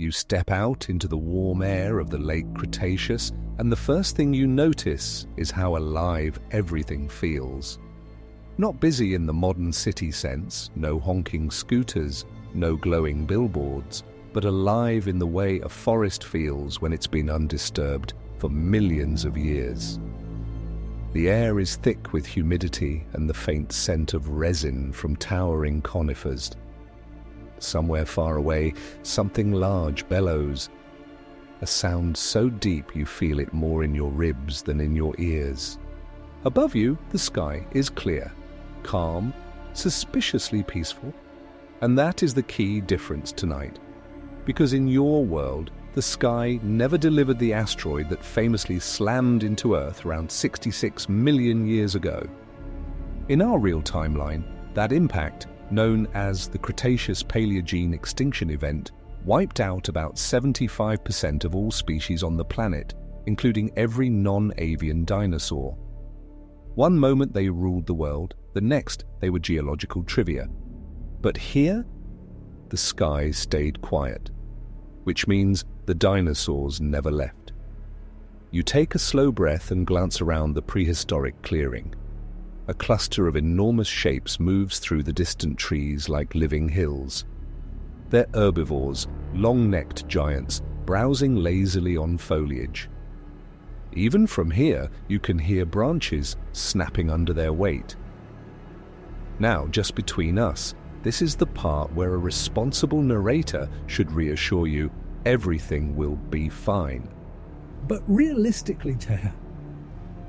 You step out into the warm air of the late Cretaceous, and the first thing you notice is how alive everything feels. Not busy in the modern city sense, no honking scooters, no glowing billboards, but alive in the way a forest feels when it's been undisturbed for millions of years. The air is thick with humidity and the faint scent of resin from towering conifers. Somewhere far away, something large bellows, a sound so deep you feel it more in your ribs than in your ears. Above you, the sky is clear, calm, suspiciously peaceful. And that is the key difference tonight. Because in your world, the sky never delivered the asteroid that famously slammed into Earth around 66 million years ago. In our real timeline, that impact, known as the Cretaceous-Paleogene extinction event, wiped out about 75% of all species on the planet, including every non-avian dinosaur. One moment they ruled the world, the next they were geological trivia. But here, the sky stayed quiet, which means the dinosaurs never left. You take a slow breath and glance around the prehistoric clearing. A cluster of enormous shapes moves through the distant trees like living hills. They're herbivores, long-necked giants, browsing lazily on foliage. Even from here, you can hear branches snapping under their weight. Now, just between us, this is the part where a responsible narrator should reassure you everything will be fine. But realistically, Taya,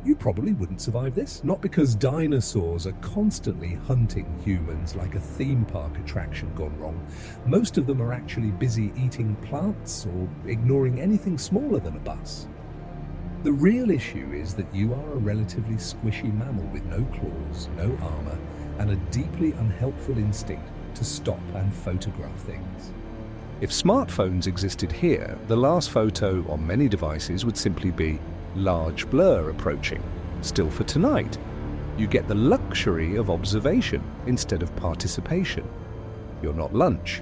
you probably wouldn't survive this. Not because dinosaurs are constantly hunting humans like a theme park attraction gone wrong. Most of them are actually busy eating plants or ignoring anything smaller than a bus. The real issue is that you are a relatively squishy mammal with no claws, no armor, and a deeply unhelpful instinct to stop and photograph things. If smartphones existed here, the last photo on many devices would simply be large blur approaching. Still for tonight, you get the luxury of observation instead of participation. You're not lunch.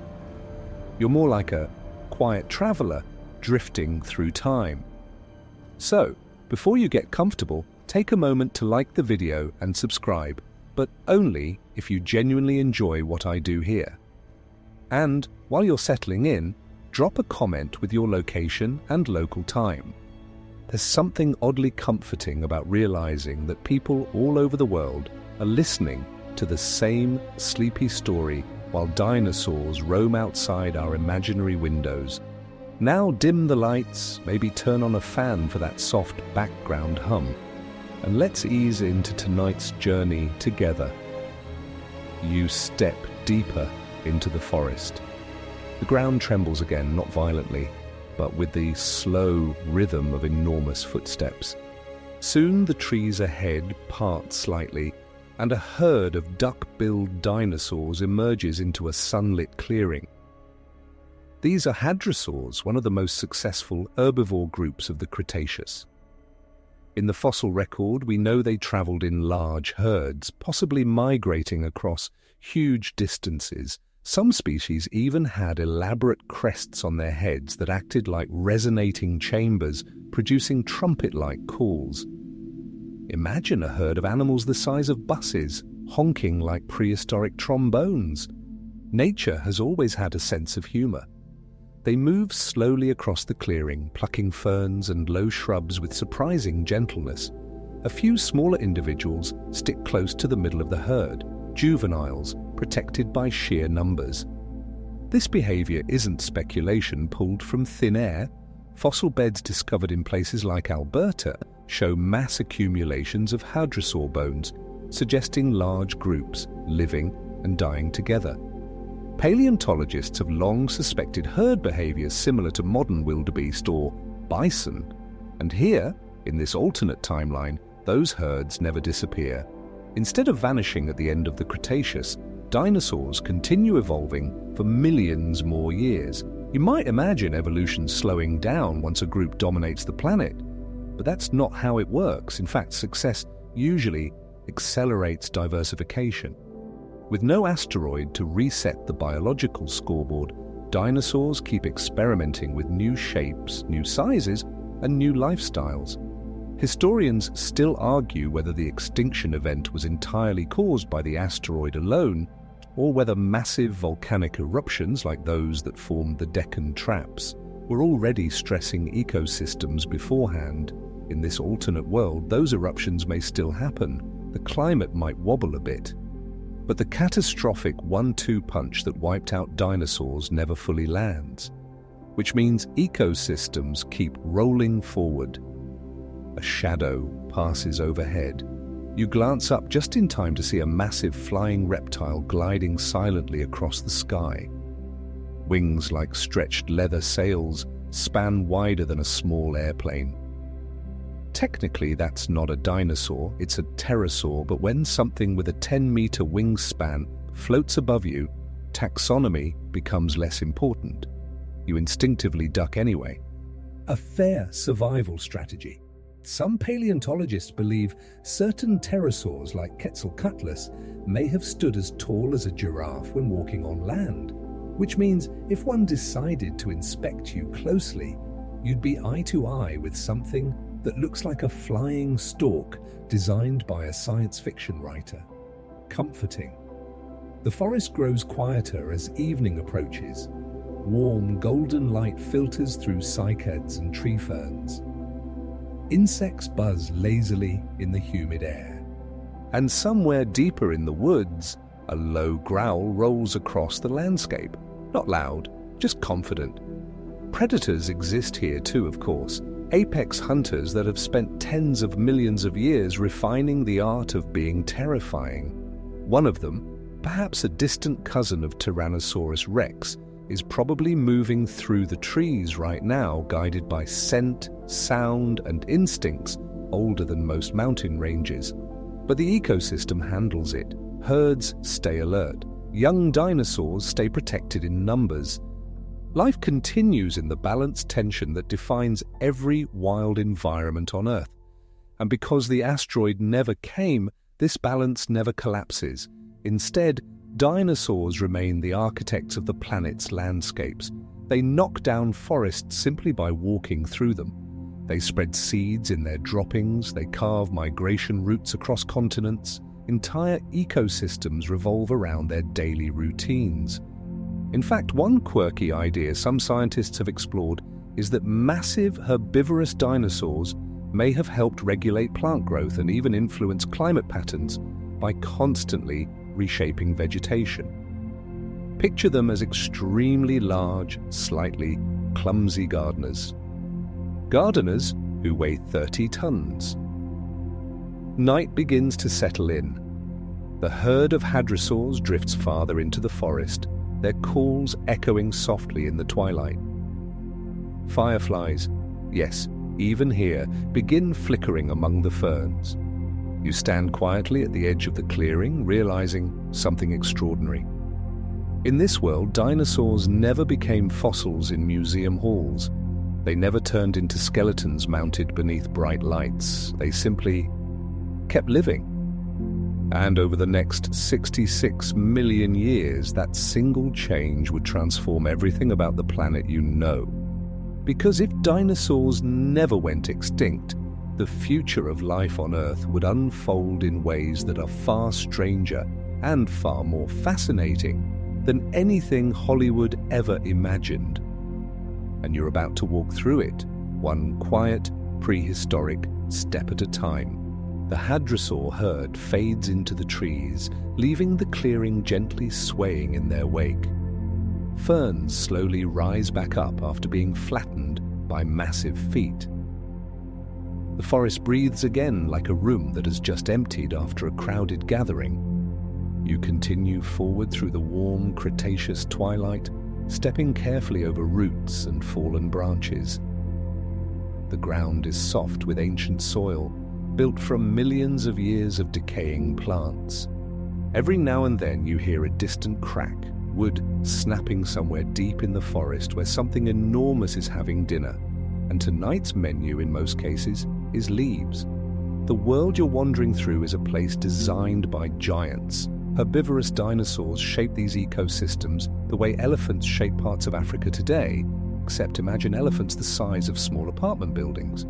You're more like a quiet traveler drifting through time. So, before you get comfortable, take a moment to like the video and subscribe, but only if you genuinely enjoy what I do here. And while you're settling in, drop a comment with your location and local time. There's something oddly comforting about realizing that people all over the world are listening to the same sleepy story while dinosaurs roam outside our imaginary windows. Now dim the lights, maybe turn on a fan for that soft background hum, and let's ease into tonight's journey together. You step deeper into the forest. The ground trembles again, not violently, but with the slow rhythm of enormous footsteps. Soon the trees ahead part slightly, and a herd of duck-billed dinosaurs emerges into a sunlit clearing. These are hadrosaurs, one of the most successful herbivore groups of the Cretaceous. In the fossil record, we know they traveled in large herds, possibly migrating across huge distances. Some species even had elaborate crests on their heads that acted like resonating chambers, producing trumpet-like calls. Imagine a herd of animals the size of buses, honking like prehistoric trombones. Nature has always had a sense of humor. They move slowly across the clearing, plucking ferns and low shrubs with surprising gentleness. A few smaller individuals stick close to the middle of the herd, juveniles, protected by sheer numbers. This behavior isn't speculation pulled from thin air. Fossil beds discovered in places like Alberta show mass accumulations of hadrosaur bones, suggesting large groups living and dying together. Paleontologists have long suspected herd behavior similar to modern wildebeest or bison, and here, in this alternate timeline, those herds never disappear. Instead of vanishing at the end of the Cretaceous, dinosaurs continue evolving for millions more years. You might imagine evolution slowing down once a group dominates the planet, but that's not how it works. In fact, success usually accelerates diversification. With no asteroid to reset the biological scoreboard, dinosaurs keep experimenting with new shapes, new sizes, and new lifestyles. Historians still argue whether the extinction event was entirely caused by the asteroid alone, or whether massive volcanic eruptions like those that formed the Deccan Traps were already stressing ecosystems beforehand. In this alternate world, those eruptions may still happen. The climate might wobble a bit. But the catastrophic 1-2 punch that wiped out dinosaurs never fully lands, which means ecosystems keep rolling forward. A shadow passes overhead. You glance up just in time to see a massive flying reptile gliding silently across the sky. Wings like stretched leather sails span wider than a small airplane. Technically, that's not a dinosaur, it's a pterosaur, but when something with a 10-meter wingspan floats above you, taxonomy becomes less important. You instinctively duck anyway. A fair survival strategy. Some paleontologists believe certain pterosaurs like Quetzalcoatlus may have stood as tall as a giraffe when walking on land, which means if one decided to inspect you closely, you'd be eye to eye with something that looks like a flying stork designed by a science fiction writer. Comforting. The forest grows quieter as evening approaches. Warm golden light filters through cycads and tree ferns. Insects buzz lazily in the humid air. And somewhere deeper in the woods, a low growl rolls across the landscape. Not loud, just confident. Predators exist here too, of course. Apex hunters that have spent tens of millions of years refining the art of being terrifying. One of them, perhaps a distant cousin of Tyrannosaurus rex, is probably moving through the trees right now, guided by scent, sound, and instincts older than most mountain ranges. But the ecosystem handles it. Herds stay alert. Young dinosaurs stay protected in numbers. Life continues in the balanced tension that defines every wild environment on Earth. And because the asteroid never came, this balance never collapses. Instead, dinosaurs remain the architects of the planet's landscapes. They knock down forests simply by walking through them. They spread seeds in their droppings, they carve migration routes across continents. Entire ecosystems revolve around their daily routines. In fact, one quirky idea some scientists have explored is that massive herbivorous dinosaurs may have helped regulate plant growth and even influence climate patterns by constantly reshaping vegetation. Picture them as extremely large, slightly clumsy gardeners. Gardeners who weigh 30 tons. Night begins to settle in. The herd of hadrosaurs drifts farther into the forest, their calls echoing softly in the twilight. Fireflies, yes, even here, begin flickering among the ferns. You stand quietly at the edge of the clearing, realizing something extraordinary. In this world, dinosaurs never became fossils in museum halls. They never turned into skeletons mounted beneath bright lights. They simply kept living. And over the next 66 million years, that single change would transform everything about the planet you know. Because if dinosaurs never went extinct, the future of life on Earth would unfold in ways that are far stranger and far more fascinating than anything Hollywood ever imagined. And you're about to walk through it, one quiet, prehistoric step at a time. The hadrosaur herd fades into the trees, leaving the clearing gently swaying in their wake. Ferns slowly rise back up after being flattened by massive feet. The forest breathes again like a room that has just emptied after a crowded gathering. You continue forward through the warm Cretaceous twilight, stepping carefully over roots and fallen branches. The ground is soft with ancient soil, built from millions of years of decaying plants. Every now and then you hear a distant crack, wood snapping somewhere deep in the forest where something enormous is having dinner. And tonight's menu, in most cases, is leaves. The world you're wandering through is a place designed by giants, Herbivorous dinosaurs shaped these ecosystems the way elephants shape parts of Africa today, except imagine elephants the size of small apartment buildings.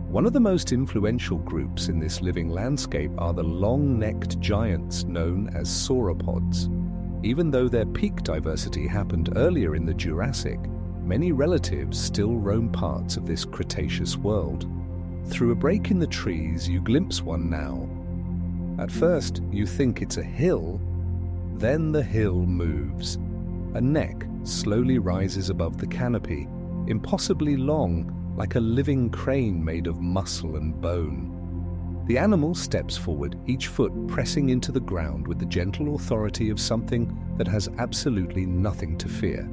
One of the most influential groups in this living landscape are the long-necked giants known as sauropods. Even though their peak diversity happened earlier in the Jurassic, many relatives still roam parts of this Cretaceous world. Through a break in the trees, you glimpse one now. At first, you think it's a hill, then the hill moves. A neck slowly rises above the canopy, impossibly long, like a living crane made of muscle and bone. The animal steps forward, each foot pressing into the ground with the gentle authority of something that has absolutely nothing to fear.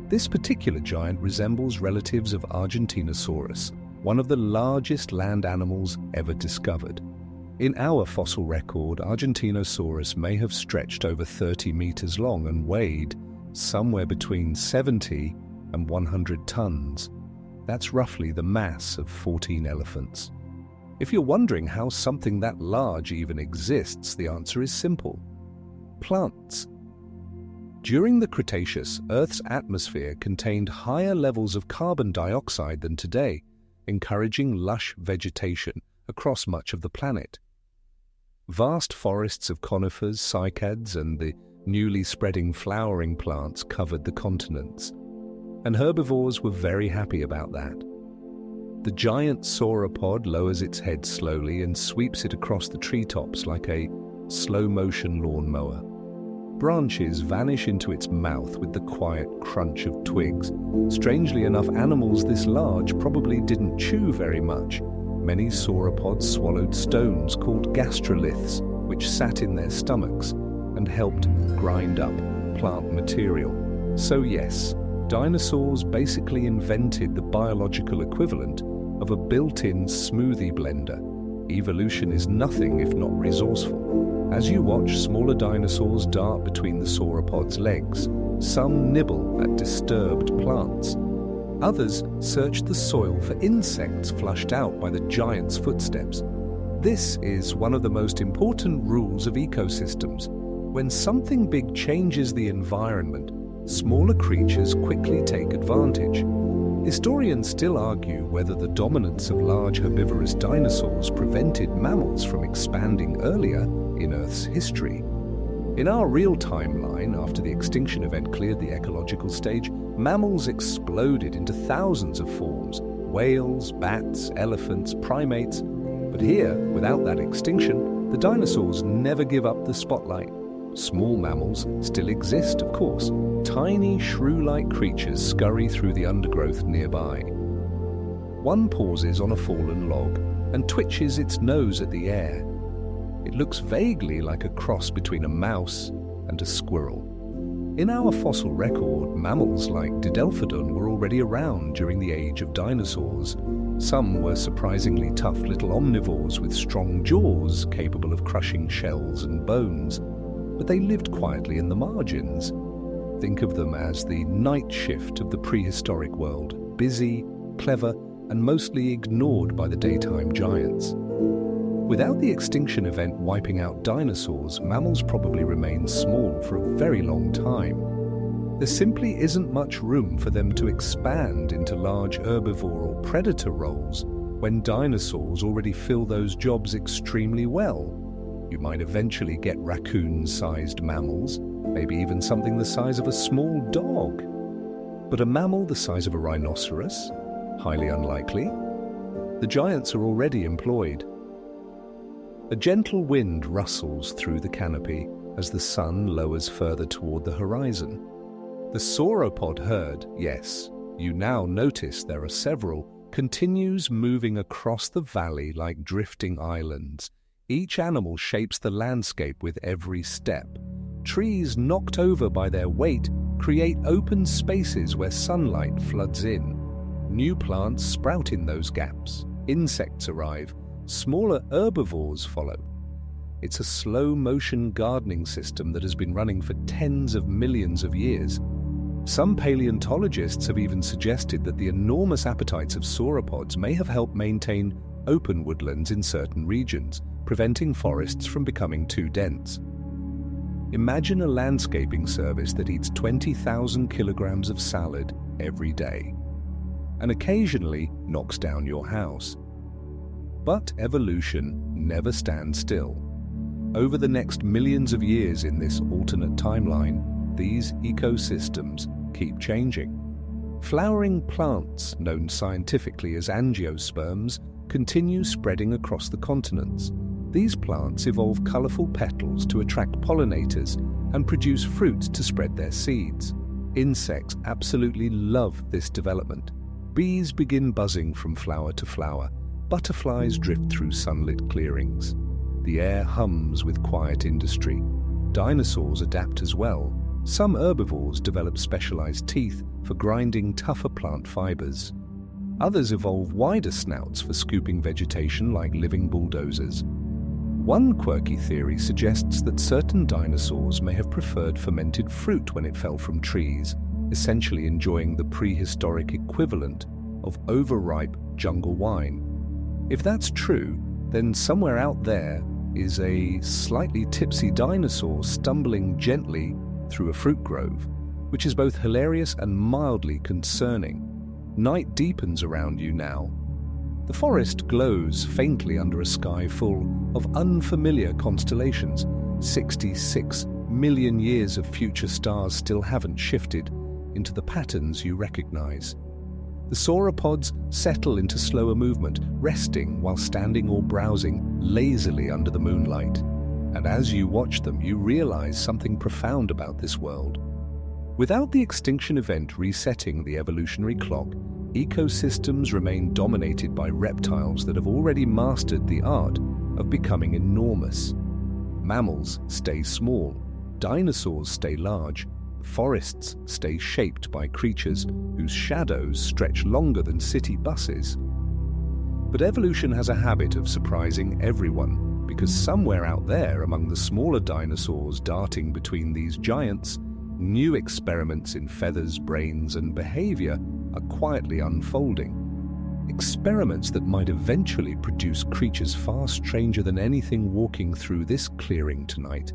This particular giant resembles relatives of Argentinosaurus, one of the largest land animals ever discovered. In our fossil record, Argentinosaurus may have stretched over 30 meters long and weighed somewhere between 70 and 100 tons. That's roughly the mass of 14 elephants. If you're wondering how something that large even exists, the answer is simple. Plants. During the Cretaceous, Earth's atmosphere contained higher levels of carbon dioxide than today, encouraging lush vegetation across much of the planet. Vast forests of conifers, cycads, and the newly spreading flowering plants covered the continents, and herbivores were very happy about that. The giant sauropod lowers its head slowly and sweeps it across the treetops like a slow-motion lawnmower. Branches vanish into its mouth with the quiet crunch of twigs. Strangely enough, animals this large probably didn't chew very much. Many sauropods swallowed stones called gastroliths, which sat in their stomachs and helped grind up plant material. So yes, dinosaurs basically invented the biological equivalent of a built-in smoothie blender. Evolution is nothing if not resourceful. As you watch smaller dinosaurs dart between the sauropod's legs, some nibble at disturbed plants. Others search the soil for insects flushed out by the giant's footsteps. This is one of the most important rules of ecosystems. When something big changes the environment, smaller creatures quickly take advantage. Historians still argue whether the dominance of large herbivorous dinosaurs prevented mammals from expanding earlier in Earth's history. In our real timeline, after the extinction event cleared the ecological stage, mammals exploded into thousands of forms: whales, bats, elephants, primates. But here, without that extinction, the dinosaurs never give up the spotlight. Small mammals still exist, of course. Tiny, shrew-like creatures scurry through the undergrowth nearby. One pauses on a fallen log and twitches its nose at the air. It looks vaguely like a cross between a mouse and a squirrel. In our fossil record, mammals like Didelphodon were already around during the age of dinosaurs. Some were surprisingly tough little omnivores with strong jaws capable of crushing shells and bones, but they lived quietly in the margins. Think of them as the night shift of the prehistoric world, busy, clever, and mostly ignored by the daytime giants. Without the extinction event wiping out dinosaurs, mammals probably remained small for a very long time. There simply isn't much room for them to expand into large herbivore or predator roles when dinosaurs already fill those jobs extremely well. You might eventually get raccoon-sized mammals, maybe even something the size of a small dog. But a mammal the size of a rhinoceros? Highly unlikely. The giants are already employed. A gentle wind rustles through the canopy as the sun lowers further toward the horizon. The sauropod herd, yes, you now notice there are several, continues moving across the valley like drifting islands. Each animal shapes the landscape with every step. Trees knocked over by their weight create open spaces where sunlight floods in. New plants sprout in those gaps. Insects arrive. Smaller herbivores follow. It's a slow-motion gardening system that has been running for tens of millions of years. Some paleontologists have even suggested that the enormous appetites of sauropods may have helped maintain open woodlands in certain regions, preventing forests from becoming too dense. Imagine a landscaping service that eats 20,000 kilograms of salad every day, and occasionally knocks down your house. But evolution never stands still. Over the next millions of years in this alternate timeline, these ecosystems keep changing. Flowering plants, known scientifically as angiosperms, continue spreading across the continents. These plants evolve colorful petals to attract pollinators and produce fruit to spread their seeds. Insects absolutely love this development. Bees begin buzzing from flower to flower. Butterflies drift through sunlit clearings. The air hums with quiet industry. Dinosaurs adapt as well. Some herbivores develop specialized teeth for grinding tougher plant fibers. Others evolve wider snouts for scooping vegetation like living bulldozers. One quirky theory suggests that certain dinosaurs may have preferred fermented fruit when it fell from trees, essentially enjoying the prehistoric equivalent of overripe jungle wine. If that's true, then somewhere out there is a slightly tipsy dinosaur stumbling gently through a fruit grove, which is both hilarious and mildly concerning. Night deepens around you now. The forest glows faintly under a sky full of unfamiliar constellations. 66 million years of future stars still haven't shifted into the patterns you recognize. The sauropods settle into slower movement, resting while standing or browsing lazily under the moonlight. And as you watch them, you realize something profound about this world. Without the extinction event resetting the evolutionary clock, ecosystems remain dominated by reptiles that have already mastered the art of becoming enormous. Mammals stay small, dinosaurs stay large, forests stay shaped by creatures whose shadows stretch longer than city buses. But evolution has a habit of surprising everyone, because somewhere out there among the smaller dinosaurs darting between these giants, new experiments in feathers, brains, and behavior are quietly unfolding. Experiments that might eventually produce creatures far stranger than anything walking through this clearing tonight.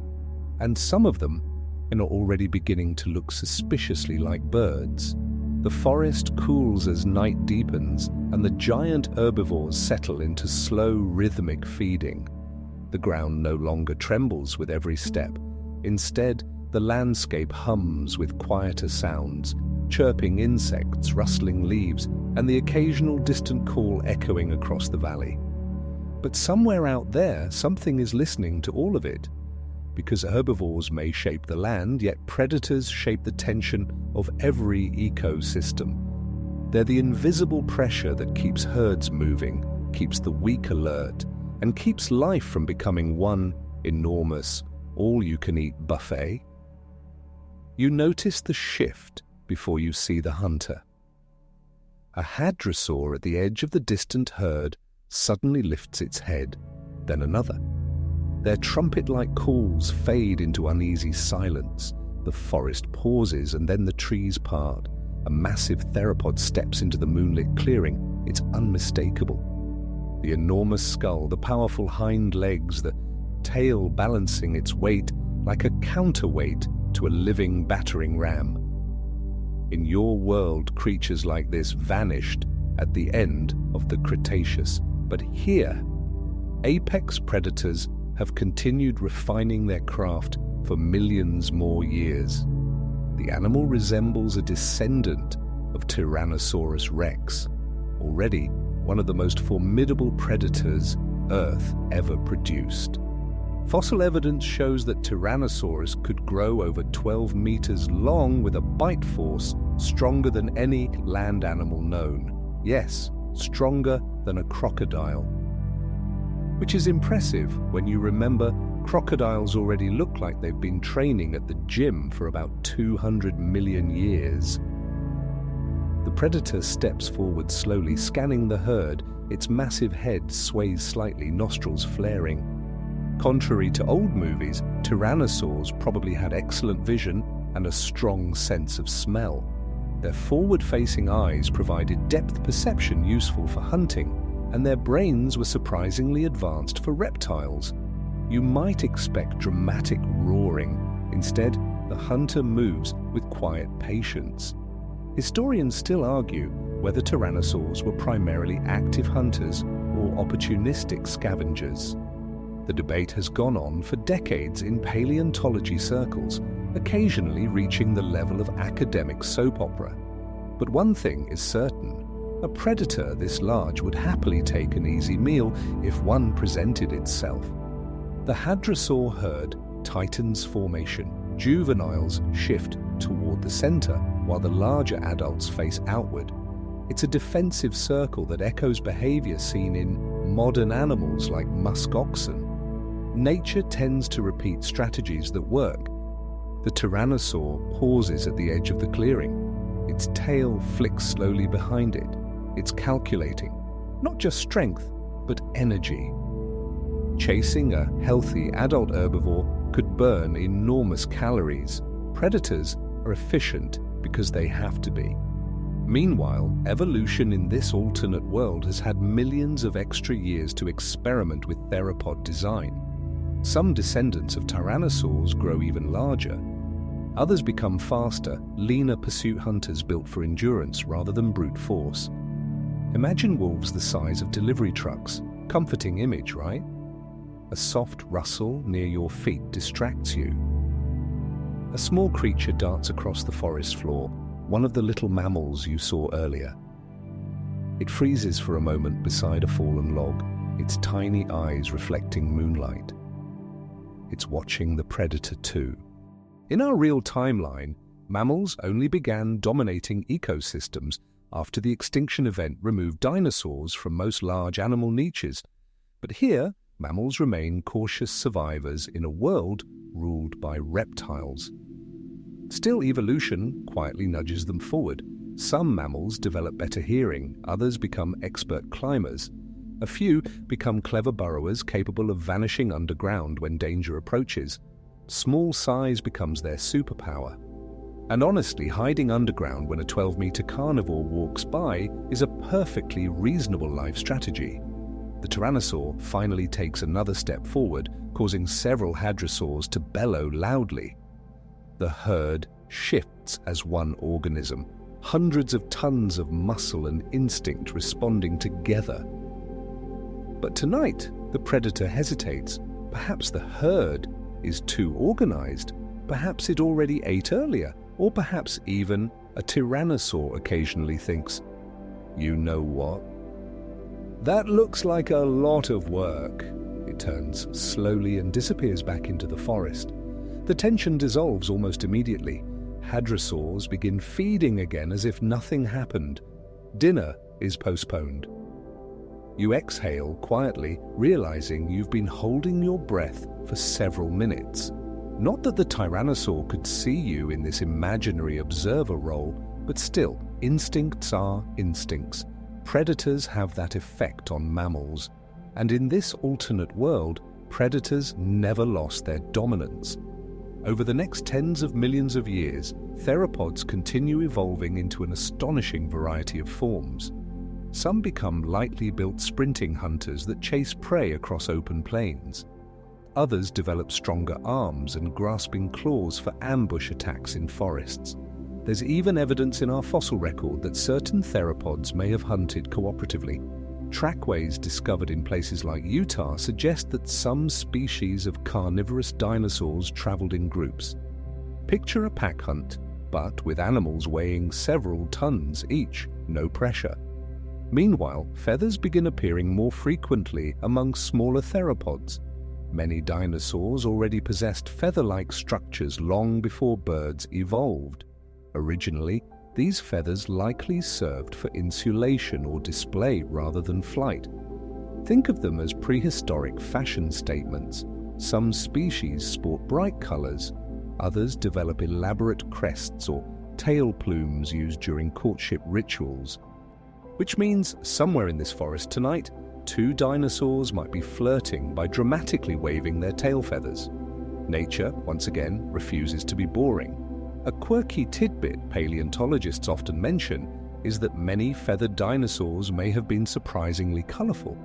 And some of them are already beginning to look suspiciously like birds. The forest cools as night deepens, and the giant herbivores settle into slow, rhythmic feeding. The ground no longer trembles with every step. Instead, the landscape hums with quieter sounds, chirping insects, rustling leaves, and the occasional distant call echoing across the valley. But somewhere out there, something is listening to all of it. Because herbivores may shape the land, yet predators shape the tension of every ecosystem. They're the invisible pressure that keeps herds moving, keeps the weak alert, and keeps life from becoming one enormous, all-you-can-eat buffet. You notice the shift before you see the hunter. A hadrosaur at the edge of the distant herd suddenly lifts its head, then another. Their trumpet-like calls fade into uneasy silence. The forest pauses, and then the trees part. A massive theropod steps into the moonlit clearing. It's unmistakable. The enormous skull, the powerful hind legs, the tail balancing its weight like a counterweight to a living, battering ram. In your world, creatures like this vanished at the end of the Cretaceous. But here, apex predators have continued refining their craft for millions more years. The animal resembles a descendant of Tyrannosaurus rex, already one of the most formidable predators Earth ever produced. Fossil evidence shows that Tyrannosaurus could grow over 12 meters long with a bite force stronger than any land animal known. Yes, stronger than a crocodile. Which is impressive when you remember crocodiles already look like they've been training at the gym for about 200 million years. The predator steps forward slowly, scanning the herd. Its massive head sways slightly, nostrils flaring. Contrary to old movies, tyrannosaurs probably had excellent vision and a strong sense of smell. Their forward-facing eyes provided depth perception useful for hunting, and their brains were surprisingly advanced for reptiles. You might expect dramatic roaring, Instead, the hunter moves with quiet patience. Historians still argue whether tyrannosaurs were primarily active hunters or opportunistic scavengers. The debate has gone on for decades in paleontology circles, occasionally reaching the level of academic soap opera. But one thing is certain: a predator this large would happily take an easy meal if one presented itself. The hadrosaur herd tightens formation. Juveniles shift toward the center, while the larger adults face outward. It's a defensive circle that echoes behavior seen in modern animals like musk oxen. Nature tends to repeat strategies that work. The tyrannosaur pauses at the edge of the clearing. Its tail flicks slowly behind it. It's calculating, not just strength, but energy. Chasing a healthy adult herbivore could burn enormous calories. Predators are efficient because they have to be. Meanwhile, evolution in this alternate world has had millions of extra years to experiment with theropod design. Some descendants of tyrannosaurs grow even larger. Others become faster, leaner pursuit hunters built for endurance rather than brute force. Imagine wolves the size of delivery trucks. Comforting image, right? A soft rustle near your feet distracts you. A small creature darts across the forest floor, one of the little mammals you saw earlier. It freezes for a moment beside a fallen log, its tiny eyes reflecting moonlight. It's watching the predator too. In our real timeline, mammals only began dominating ecosystems after the extinction event removed dinosaurs from most large animal niches. But here, mammals remain cautious survivors in a world ruled by reptiles. Still, evolution quietly nudges them forward. Some mammals develop better hearing, others become expert climbers. A few become clever burrowers capable of vanishing underground when danger approaches. Small size becomes their superpower. And honestly, hiding underground when a 12-meter carnivore walks by is a perfectly reasonable life strategy. The tyrannosaur finally takes another step forward, causing several hadrosaurs to bellow loudly. The herd shifts as one organism, hundreds of tons of muscle and instinct responding together. But tonight, the predator hesitates. Perhaps the herd is too organized. Perhaps it already ate earlier. Or perhaps even a tyrannosaur occasionally thinks, "You know what? That looks like a lot of work." It turns slowly and disappears back into the forest. The tension dissolves almost immediately. Hadrosaurs begin feeding again as if nothing happened. Dinner is postponed. You exhale quietly, realizing you've been holding your breath for several minutes. Not that the tyrannosaur could see you in this imaginary observer role, but still, instincts are instincts. Predators have that effect on mammals. And in this alternate world, predators never lost their dominance. Over the next tens of millions of years, theropods continue evolving into an astonishing variety of forms. Some become lightly built sprinting hunters that chase prey across open plains. Others develop stronger arms and grasping claws for ambush attacks in forests. There's even evidence in our fossil record that certain theropods may have hunted cooperatively. Trackways discovered in places like Utah suggest that some species of carnivorous dinosaurs traveled in groups. Picture a pack hunt, but with animals weighing several tons each, no pressure. Meanwhile, feathers begin appearing more frequently among smaller theropods. Many dinosaurs already possessed feather-like structures long before birds evolved. Originally, these feathers likely served for insulation or display rather than flight. Think of them as prehistoric fashion statements. Some species sport bright colors, others develop elaborate crests or tail plumes used during courtship rituals. Which means somewhere in this forest tonight, two dinosaurs might be flirting by dramatically waving their tail feathers. Nature, once again, refuses to be boring. A quirky tidbit paleontologists often mention is that many feathered dinosaurs may have been surprisingly colorful.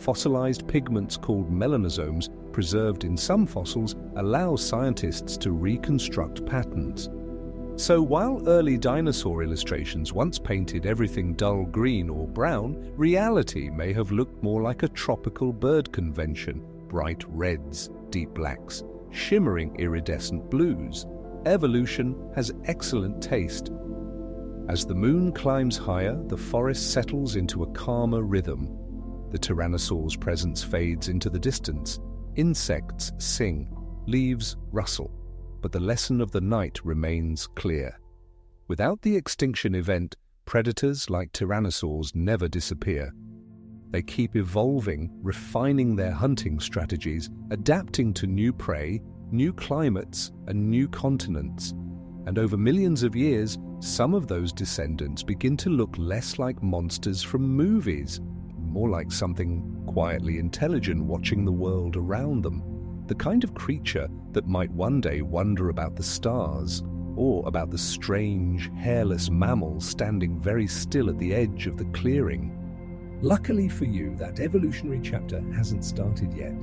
Fossilized pigments called melanosomes, preserved in some fossils, allow scientists to reconstruct patterns. So while early dinosaur illustrations once painted everything dull green or brown, reality may have looked more like a tropical bird convention: bright reds, deep blacks, shimmering iridescent blues. Evolution has excellent taste. As the moon climbs higher, the forest settles into a calmer rhythm. The tyrannosaur's presence fades into the distance. Insects sing, leaves rustle, but the lesson of the night remains clear. Without the extinction event, predators like tyrannosaurs never disappear. They keep evolving, refining their hunting strategies, adapting to new prey, new climates, and new continents. And over millions of years, some of those descendants begin to look less like monsters from movies, more like something quietly intelligent watching the world around them. The kind of creature that might one day wonder about the stars, or about the strange, hairless mammal standing very still at the edge of the clearing. Luckily for you, that evolutionary chapter hasn't started yet.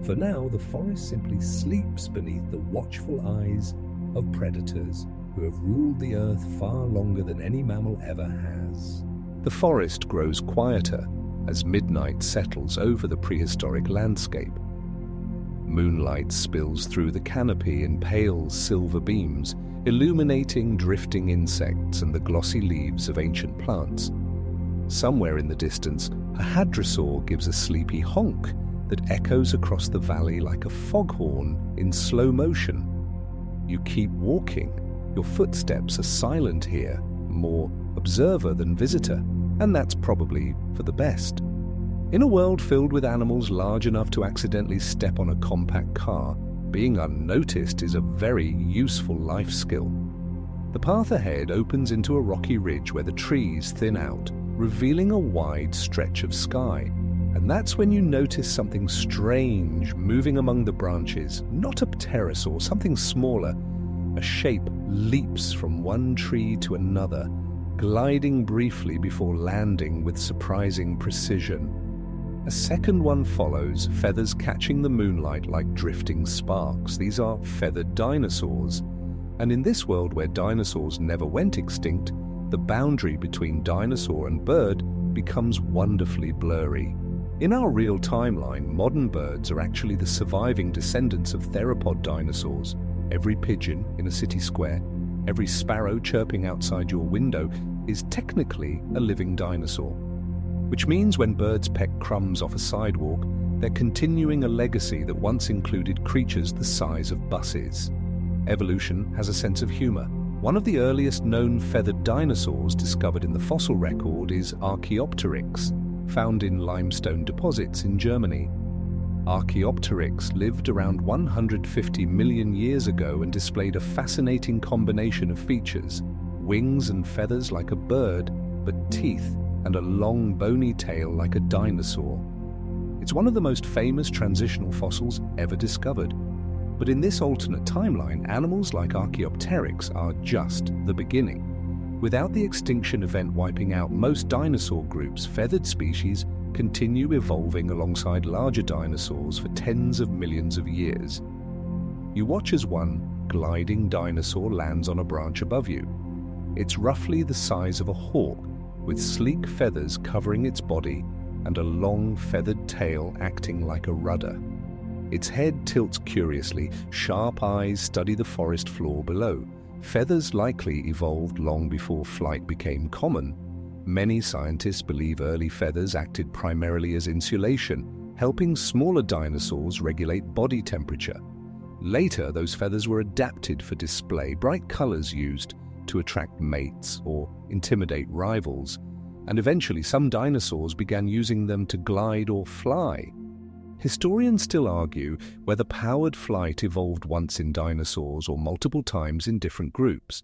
For now, the forest simply sleeps beneath the watchful eyes of predators who have ruled the earth far longer than any mammal ever has. The forest grows quieter as midnight settles over the prehistoric landscape. Moonlight spills through the canopy in pale silver beams, illuminating drifting insects and the glossy leaves of ancient plants. Somewhere in the distance, a hadrosaur gives a sleepy honk that echoes across the valley like a foghorn in slow motion. You keep walking. Your footsteps are silent here, more observer than visitor, and that's probably for the best. In a world filled with animals large enough to accidentally step on a compact car, being unnoticed is a very useful life skill. The path ahead opens into a rocky ridge where the trees thin out, revealing a wide stretch of sky. And that's when you notice something strange moving among the branches. Not a pterosaur, something smaller. A shape leaps from one tree to another, gliding briefly before landing with surprising precision. A second one follows, feathers catching the moonlight like drifting sparks. These are feathered dinosaurs. And in this world where dinosaurs never went extinct, the boundary between dinosaur and bird becomes wonderfully blurry. In our real timeline, modern birds are actually the surviving descendants of theropod dinosaurs. Every pigeon in a city square, every sparrow chirping outside your window is technically a living dinosaur. Which means when birds peck crumbs off a sidewalk, they're continuing a legacy that once included creatures the size of buses. Evolution has a sense of humor. One of the earliest known feathered dinosaurs discovered in the fossil record is Archaeopteryx, found in limestone deposits in Germany. Archaeopteryx lived around 150 million years ago and displayed a fascinating combination of features: wings and feathers like a bird, but teeth and a long bony tail like a dinosaur. It's one of the most famous transitional fossils ever discovered. But in this alternate timeline, animals like Archaeopteryx are just the beginning. Without the extinction event wiping out most dinosaur groups, feathered species continue evolving alongside larger dinosaurs for tens of millions of years. You watch as one gliding dinosaur lands on a branch above you. It's roughly the size of a hawk, with sleek feathers covering its body and a long feathered tail acting like a rudder. Its head tilts curiously, sharp eyes study the forest floor below. Feathers likely evolved long before flight became common. Many scientists believe early feathers acted primarily as insulation, helping smaller dinosaurs regulate body temperature. Later, those feathers were adapted for display, bright colors used to attract mates or intimidate rivals, and eventually some dinosaurs began using them to glide or fly. Historians still argue whether powered flight evolved once in dinosaurs or multiple times in different groups.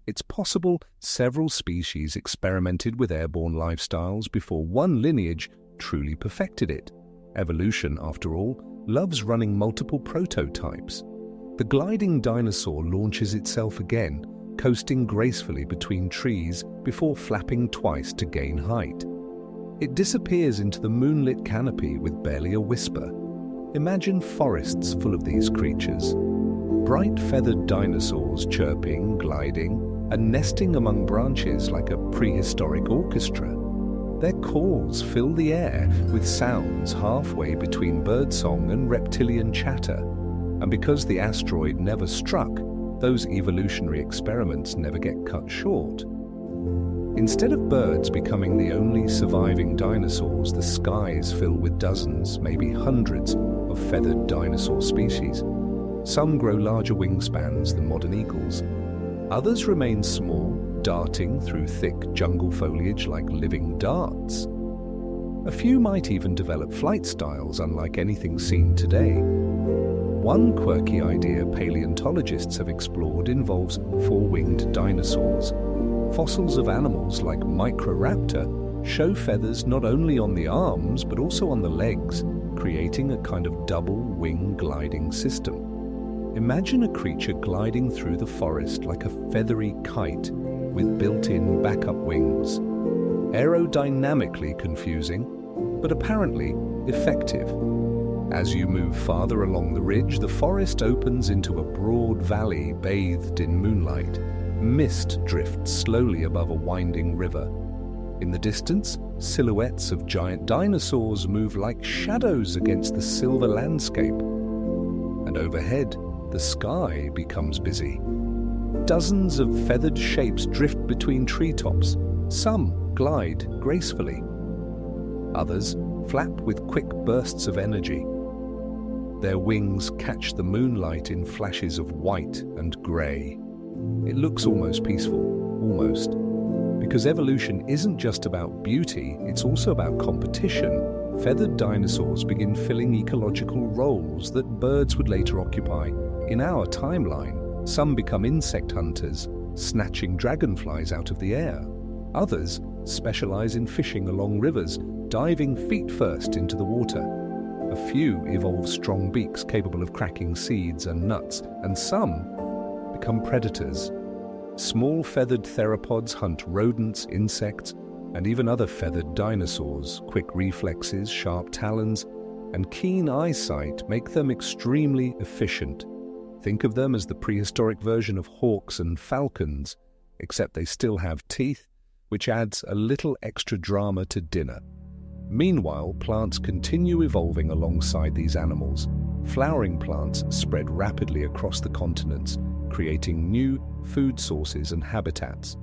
It's possible several species experimented with airborne lifestyles before one lineage truly perfected it. Evolution, after all, loves running multiple prototypes. The gliding dinosaur launches itself again, coasting gracefully between trees before flapping twice to gain height. It disappears into the moonlit canopy with barely a whisper. Imagine forests full of these creatures. Bright feathered dinosaurs chirping, gliding, and nesting among branches like a prehistoric orchestra. Their calls fill the air with sounds halfway between birdsong and reptilian chatter. And because the asteroid never struck, those evolutionary experiments never get cut short. Instead of birds becoming the only surviving dinosaurs, the skies fill with dozens, maybe hundreds, of feathered dinosaur species. Some grow larger wingspans than modern eagles. Others remain small, darting through thick jungle foliage like living darts. A few might even develop flight styles unlike anything seen today. One quirky idea paleontologists have explored involves four-winged dinosaurs. Fossils of animals like Microraptor show feathers not only on the arms but also on the legs, creating a kind of double wing gliding system. Imagine a creature gliding through the forest like a feathery kite with built-in backup wings. Aerodynamically confusing, but apparently effective. As you move farther along the ridge, the forest opens into a broad valley bathed in moonlight. Mist drifts slowly above a winding river. In the distance, silhouettes of giant dinosaurs move like shadows against the silver landscape. And overhead, the sky becomes busy. Dozens of feathered shapes drift between treetops. Some glide gracefully. Others flap with quick bursts of energy. Their wings catch the moonlight in flashes of white and grey. It looks almost peaceful, almost. Because evolution isn't just about beauty, it's also about competition. Feathered dinosaurs begin filling ecological roles that birds would later occupy. In our timeline, some become insect hunters, snatching dragonflies out of the air. Others specialize in fishing along rivers, diving feet first into the water. A few evolve strong beaks capable of cracking seeds and nuts, and some become predators. Small feathered theropods hunt rodents, insects, and even other feathered dinosaurs. Quick reflexes, sharp talons, and keen eyesight make them extremely efficient. Think of them as the prehistoric version of hawks and falcons, except they still have teeth, which adds a little extra drama to dinner. Meanwhile, plants continue evolving alongside these animals. Flowering plants spread rapidly across the continents, creating new food sources and habitats.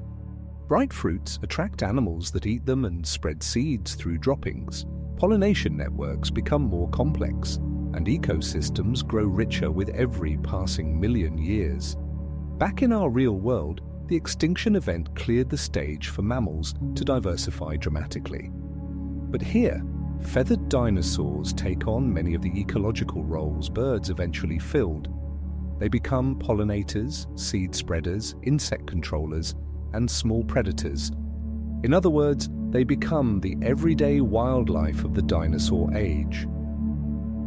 Bright fruits attract animals that eat them and spread seeds through droppings. Pollination networks become more complex, and ecosystems grow richer with every passing million years. Back in our real world, the extinction event cleared the stage for mammals to diversify dramatically. But here, feathered dinosaurs take on many of the ecological roles birds eventually filled. They become pollinators, seed spreaders, insect controllers, and small predators. In other words, they become the everyday wildlife of the dinosaur age.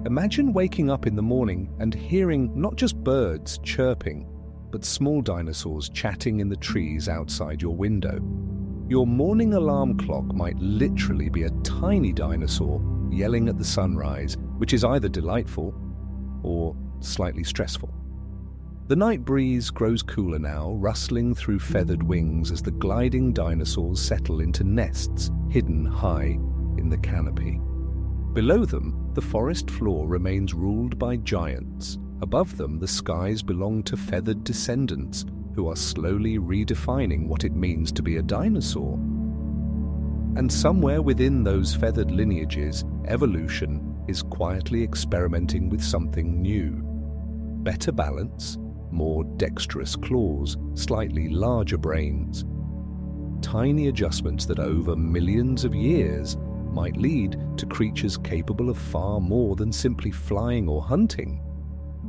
Imagine waking up in the morning and hearing not just birds chirping, but small dinosaurs chatting in the trees outside your window. Your morning alarm clock might literally be a tiny dinosaur yelling at the sunrise, which is either delightful or slightly stressful. The night breeze grows cooler now, rustling through feathered wings as the gliding dinosaurs settle into nests hidden high in the canopy. Below them, the forest floor remains ruled by giants. Above them, the skies belong to feathered descendants who are slowly redefining what it means to be a dinosaur. And somewhere within those feathered lineages, evolution is quietly experimenting with something new. Better balance, more dexterous claws, slightly larger brains. Tiny adjustments that over millions of years might lead to creatures capable of far more than simply flying or hunting.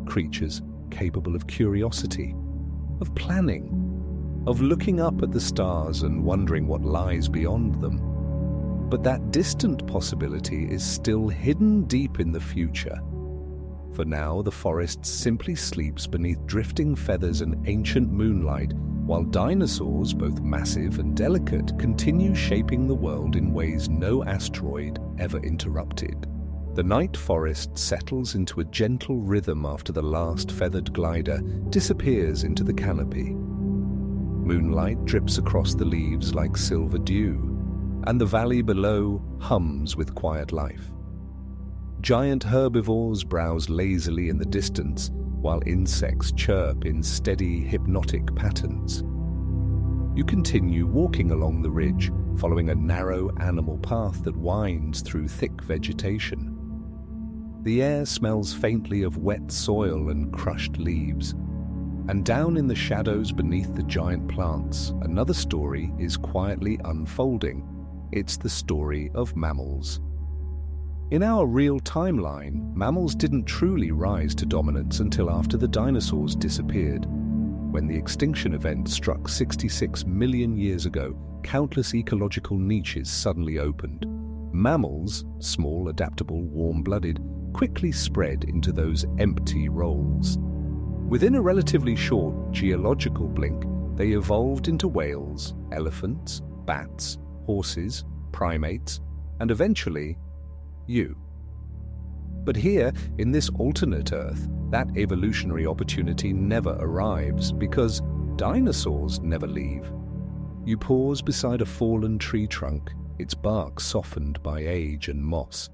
Creatures capable of curiosity, of planning, of looking up at the stars and wondering what lies beyond them. But that distant possibility is still hidden deep in the future. For now, the forest simply sleeps beneath drifting feathers and ancient moonlight, while dinosaurs, both massive and delicate, continue shaping the world in ways no asteroid ever interrupted. The night forest settles into a gentle rhythm after the last feathered glider disappears into the canopy. Moonlight drips across the leaves like silver dew, and the valley below hums with quiet life. Giant herbivores browse lazily in the distance, while insects chirp in steady, hypnotic patterns. You continue walking along the ridge, following a narrow animal path that winds through thick vegetation. The air smells faintly of wet soil and crushed leaves. And down in the shadows beneath the giant plants, another story is quietly unfolding. It's the story of mammals. In our real timeline, mammals didn't truly rise to dominance until after the dinosaurs disappeared. When the extinction event struck 66 million years ago, countless ecological niches suddenly opened. Mammals, small, adaptable, warm-blooded, quickly spread into those empty roles. Within a relatively short geological blink, they evolved into whales, elephants, bats, horses, primates, and eventually, you. But here, in this alternate Earth, that evolutionary opportunity never arrives because dinosaurs never leave. You pause beside a fallen tree trunk, its bark softened by age and moss.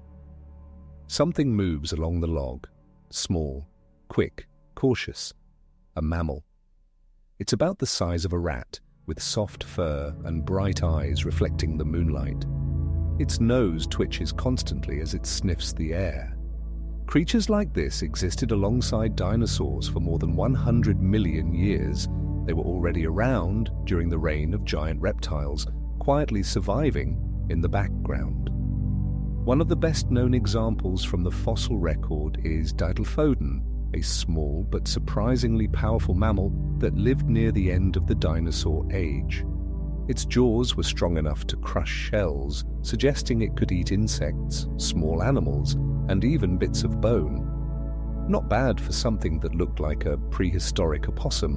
Something moves along the log, small, quick, cautious. A mammal. It's about the size of a rat, with soft fur and bright eyes reflecting the moonlight. Its nose twitches constantly as it sniffs the air. Creatures like this existed alongside dinosaurs for more than 100 million years. They were already around during the reign of giant reptiles, quietly surviving in the background. One of the best-known examples from the fossil record is Didelphodon, a small but surprisingly powerful mammal that lived near the end of the dinosaur age. Its jaws were strong enough to crush shells, suggesting it could eat insects, small animals, and even bits of bone. Not bad for something that looked like a prehistoric opossum.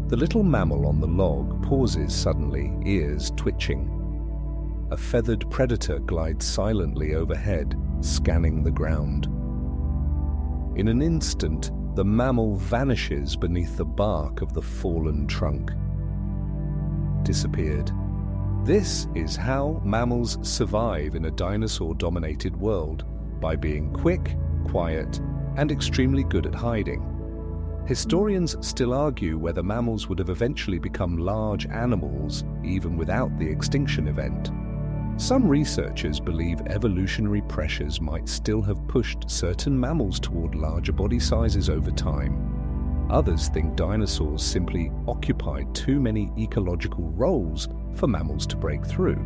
The little mammal on the log pauses suddenly, ears twitching. A feathered predator glides silently overhead, scanning the ground. In an instant, the mammal vanishes beneath the bark of the fallen trunk. Disappeared. This is how mammals survive in a dinosaur-dominated world, by being quick, quiet, and extremely good at hiding. Historians still argue whether mammals would have eventually become large animals even without the extinction event. Some researchers believe evolutionary pressures might still have pushed certain mammals toward larger body sizes over time. Others think dinosaurs simply occupied too many ecological roles for mammals to break through.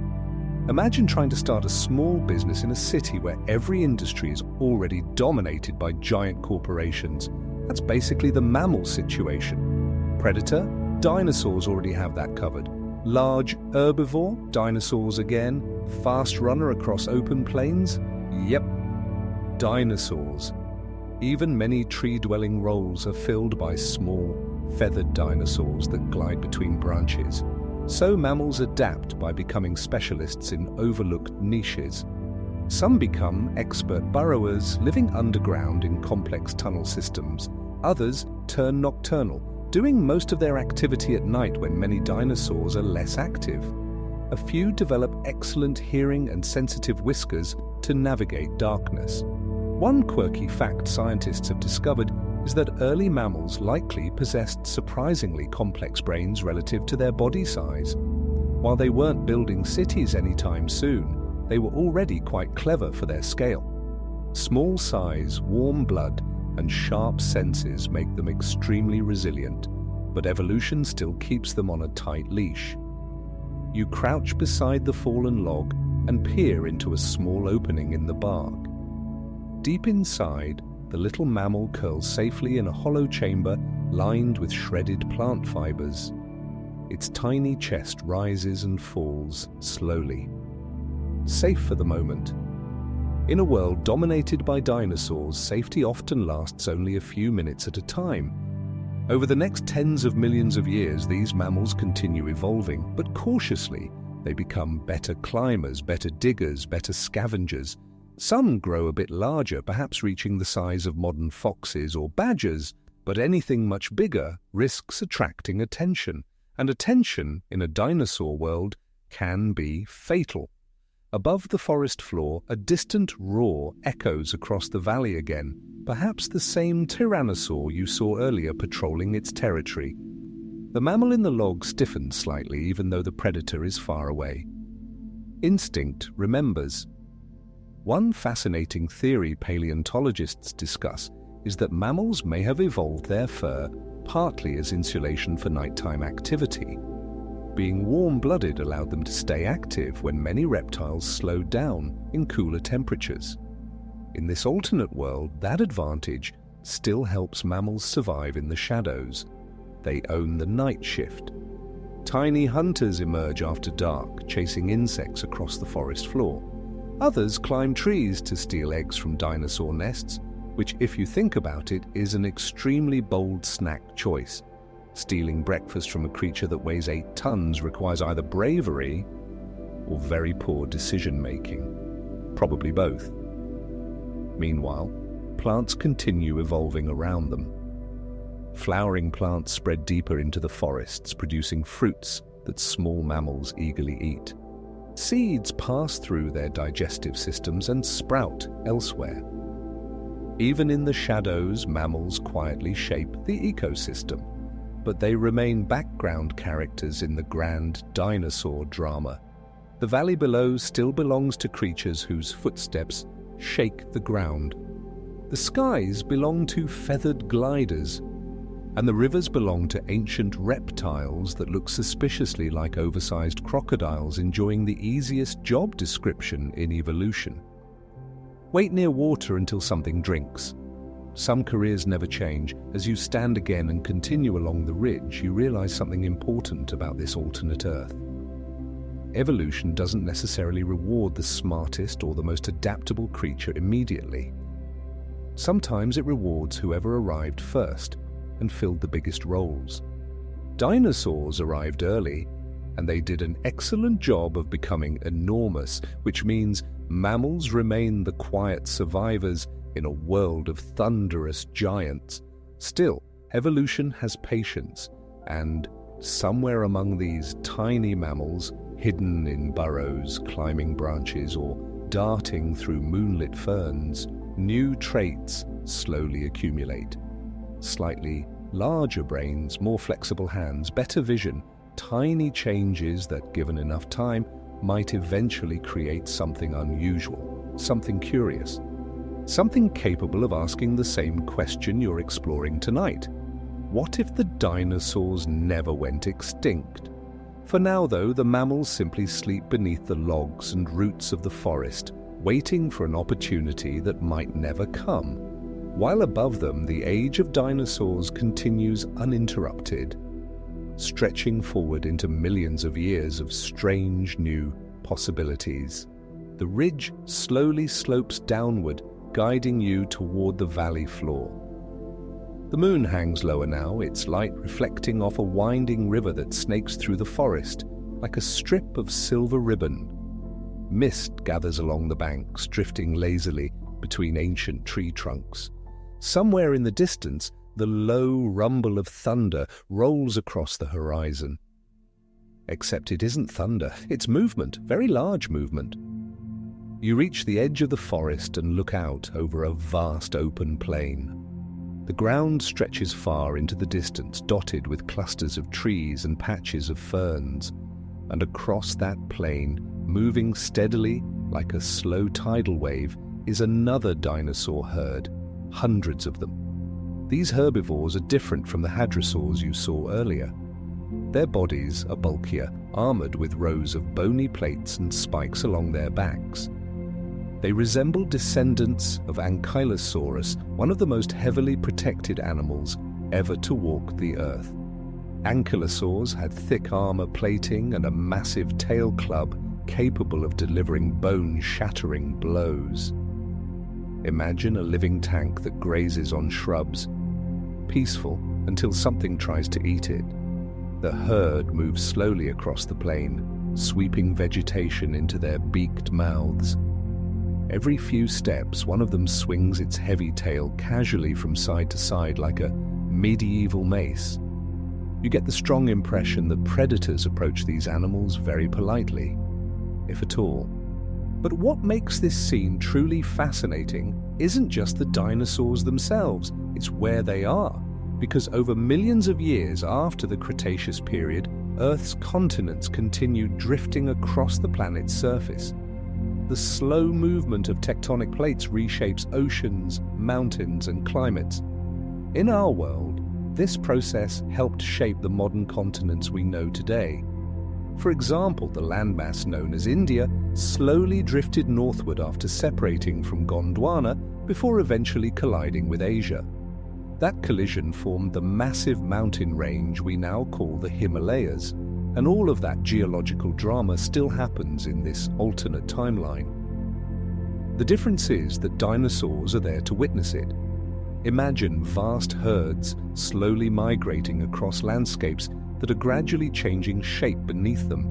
Imagine trying to start a small business in a city where every industry is already dominated by giant corporations. That's basically the mammal situation. Predator? Dinosaurs already have that covered. Large herbivore? Dinosaurs again. Fast runner across open plains? Yep. Dinosaurs. Even many tree-dwelling roles are filled by small, feathered dinosaurs that glide between branches. So mammals adapt by becoming specialists in overlooked niches. Some become expert burrowers, living underground in complex tunnel systems. Others turn nocturnal, doing most of their activity at night when many dinosaurs are less active. A few develop excellent hearing and sensitive whiskers to navigate darkness. One quirky fact scientists have discovered is that early mammals likely possessed surprisingly complex brains relative to their body size. While they weren't building cities anytime soon, they were already quite clever for their scale. Small size, warm blood, and sharp senses make them extremely resilient, but evolution still keeps them on a tight leash. You crouch beside the fallen log and peer into a small opening in the bark. Deep inside, the little mammal curls safely in a hollow chamber lined with shredded plant fibers. Its tiny chest rises and falls slowly. Safe for the moment. In a world dominated by dinosaurs, safety often lasts only a few minutes at a time. Over the next tens of millions of years, these mammals continue evolving, but cautiously. They become better climbers, better diggers, better scavengers. Some grow a bit larger, perhaps reaching the size of modern foxes or badgers, but anything much bigger risks attracting attention, and attention in a dinosaur world can be fatal. Above the forest floor, a distant roar echoes across the valley again, perhaps the same tyrannosaur you saw earlier patrolling its territory. The mammal in the log stiffens slightly, even though the predator is far away. Instinct remembers. One fascinating theory paleontologists discuss is that mammals may have evolved their fur partly as insulation for nighttime activity. Being warm-blooded allowed them to stay active when many reptiles slowed down in cooler temperatures. In this alternate world, that advantage still helps mammals survive in the shadows. They own the night shift. Tiny hunters emerge after dark, chasing insects across the forest floor. Others climb trees to steal eggs from dinosaur nests, which, if you think about it, is an extremely bold snack choice. Stealing breakfast from a creature that weighs 8 tons requires either bravery or very poor decision-making. Probably both. Meanwhile, plants continue evolving around them. Flowering plants spread deeper into the forests, producing fruits that small mammals eagerly eat. Seeds pass through their digestive systems and sprout elsewhere. Even in the shadows, mammals quietly shape the ecosystem, but they remain background characters in the grand dinosaur drama. The valley below still belongs to creatures whose footsteps shake the ground. The skies belong to feathered gliders, and the rivers belong to ancient reptiles that look suspiciously like oversized crocodiles enjoying the easiest job description in evolution. Wait near water until something drinks. Some careers never change. As you stand again and continue along the ridge, you realize something important about this alternate Earth. Evolution doesn't necessarily reward the smartest or the most adaptable creature immediately. Sometimes it rewards whoever arrived first and filled the biggest roles. Dinosaurs arrived early, and they did an excellent job of becoming enormous, which means mammals remain the quiet survivors in a world of thunderous giants. Still, evolution has patience, and somewhere among these tiny mammals, hidden in burrows, climbing branches, or darting through moonlit ferns, new traits slowly accumulate. Slightly larger brains, more flexible hands, better vision, tiny changes that, given enough time, might eventually create something unusual, something curious, something capable of asking the same question you're exploring tonight. What if the dinosaurs never went extinct? For now, though, the mammals simply sleep beneath the logs and roots of the forest, waiting for an opportunity that might never come. While above them, the age of dinosaurs continues uninterrupted, stretching forward into millions of years of strange new possibilities. The ridge slowly slopes downward, guiding you toward the valley floor. The moon hangs lower now, its light reflecting off a winding river that snakes through the forest like a strip of silver ribbon. Mist gathers along the banks, drifting lazily between ancient tree trunks. Somewhere in the distance, the low rumble of thunder rolls across the horizon. Except it isn't thunder, it's movement, very large movement. You reach the edge of the forest and look out over a vast open plain. The ground stretches far into the distance, dotted with clusters of trees and patches of ferns. And across that plain, moving steadily like a slow tidal wave, is another dinosaur herd, hundreds of them. These herbivores are different from the hadrosaurs you saw earlier. Their bodies are bulkier, armored with rows of bony plates and spikes along their backs. They resemble descendants of Ankylosaurus, one of the most heavily protected animals ever to walk the earth. Ankylosaurs had thick armor plating and a massive tail club capable of delivering bone-shattering blows. Imagine a living tank that grazes on shrubs, peaceful until something tries to eat it. The herd moves slowly across the plain, sweeping vegetation into their beaked mouths. Every few steps, one of them swings its heavy tail casually from side to side like a medieval mace. You get the strong impression that predators approach these animals very politely, if at all. But what makes this scene truly fascinating isn't just the dinosaurs themselves, it's where they are. Because over millions of years after the Cretaceous period, Earth's continents continued drifting across the planet's surface. The slow movement of tectonic plates reshapes oceans, mountains, and climates. In our world, this process helped shape the modern continents we know today. For example, the landmass known as India slowly drifted northward after separating from Gondwana before eventually colliding with Asia. That collision formed the massive mountain range we now call the Himalayas, and all of that geological drama still happens in this alternate timeline. The difference is that dinosaurs are there to witness it. Imagine vast herds slowly migrating across landscapes that are gradually changing shape beneath them.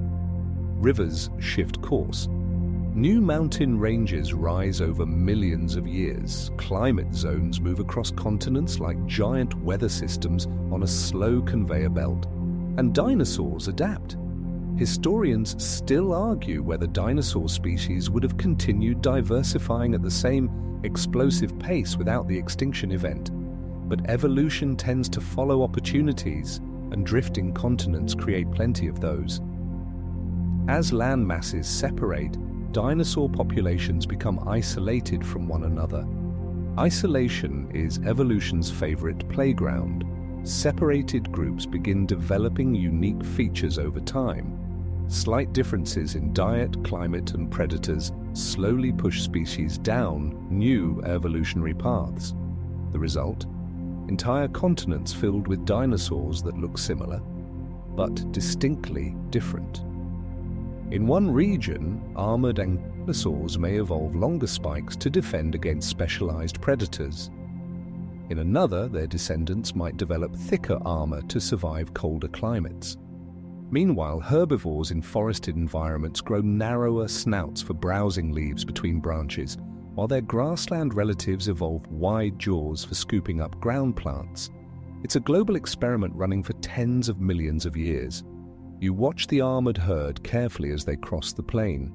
Rivers shift course. New mountain ranges rise over millions of years. Climate zones move across continents like giant weather systems on a slow conveyor belt. And dinosaurs adapt. Historians still argue whether dinosaur species would have continued diversifying at the same explosive pace without the extinction event. But evolution tends to follow opportunities, and drifting continents create plenty of those. As land masses separate, dinosaur populations become isolated from one another. Isolation is evolution's favorite playground. Separated groups begin developing unique features over time. Slight differences in diet, climate, and predators slowly push species down new evolutionary paths. The result? Entire continents filled with dinosaurs that look similar, but distinctly different. In one region, armored ankylosaurs may evolve longer spikes to defend against specialized predators. In another, their descendants might develop thicker armor to survive colder climates. Meanwhile, herbivores in forested environments grow narrower snouts for browsing leaves between branches, while their grassland relatives evolve wide jaws for scooping up ground plants. It's a global experiment running for tens of millions of years. You watch the armored herd carefully as they cross the plain.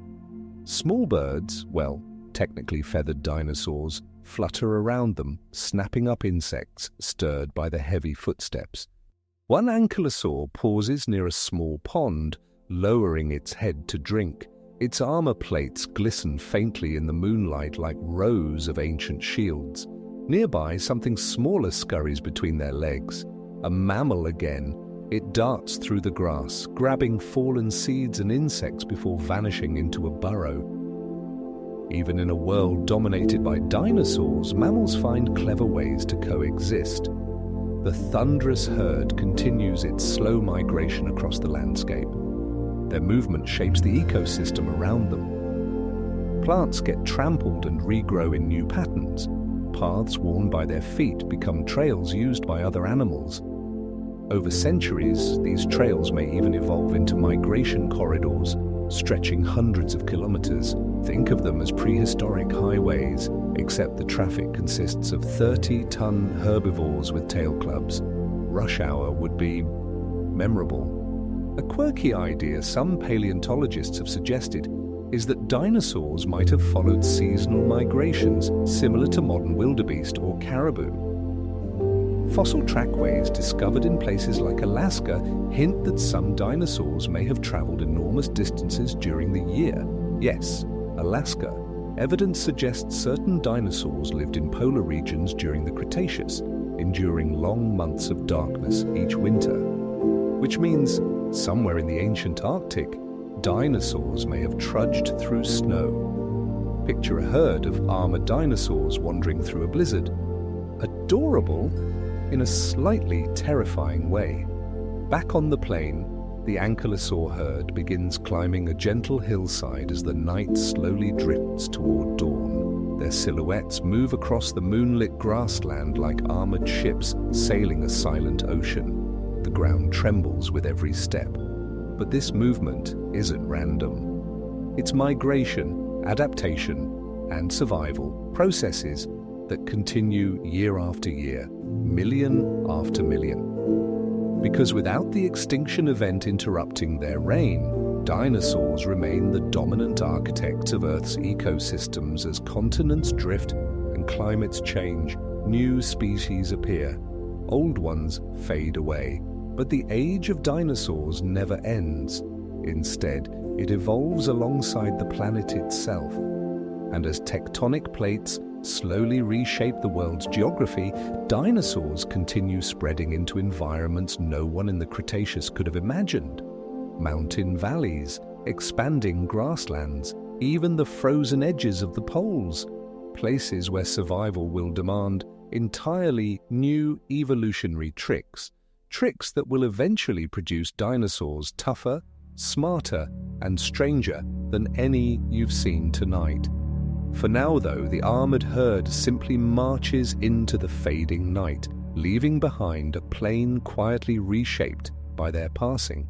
Small birds, well, technically feathered dinosaurs, flutter around them, snapping up insects stirred by the heavy footsteps. One ankylosaur pauses near a small pond, lowering its head to drink. Its armor plates glisten faintly in the moonlight like rows of ancient shields. Nearby, something smaller scurries between their legs. A mammal again. It darts through the grass, grabbing fallen seeds and insects before vanishing into a burrow. Even in a world dominated by dinosaurs, mammals find clever ways to coexist. The thundras herd continues its slow migration across the landscape. Their movement shapes the ecosystem around them. Plants get trampled and regrow in new patterns. Paths worn by their feet become trails used by other animals. Over centuries, these trails may even evolve into migration corridors, stretching hundreds of kilometers. Think of them as prehistoric highways, except the traffic consists of 30-ton herbivores with tail clubs. Rush hour would be memorable. A quirky idea some paleontologists have suggested is that dinosaurs might have followed seasonal migrations similar to modern wildebeest or caribou. Fossil trackways discovered in places like Alaska hint that some dinosaurs may have traveled enormous distances during the year. Yes, Alaska. Evidence suggests certain dinosaurs lived in polar regions during the Cretaceous, enduring long months of darkness each winter. Which means, somewhere in the ancient Arctic, dinosaurs may have trudged through snow. Picture a herd of armored dinosaurs wandering through a blizzard. Adorable, in a slightly terrifying way. Back on the plain, the ankylosaur herd begins climbing a gentle hillside as the night slowly drifts toward dawn. Their Their silhouettes move across the moonlit grassland like armored ships sailing a silent ocean. The ground trembles with every step. But this movement isn't random. It's migration, adaptation, and survival processes that continue year after year, million after million. Because without the extinction event interrupting their reign, dinosaurs remain the dominant architects of Earth's ecosystems. As continents drift and climates change, new species appear, old ones fade away. But the age of dinosaurs never ends. Instead, it evolves alongside the planet itself. And as tectonic plates slowly reshape the world's geography, dinosaurs continue spreading into environments no one in the Cretaceous could have imagined. Mountain valleys, expanding grasslands, even the frozen edges of the poles, places where survival will demand entirely new evolutionary tricks that will eventually produce dinosaurs tougher, smarter, and stranger than any you've seen tonight. For now, though, the armored herd simply marches into the fading night, leaving behind a plain quietly reshaped by their passing.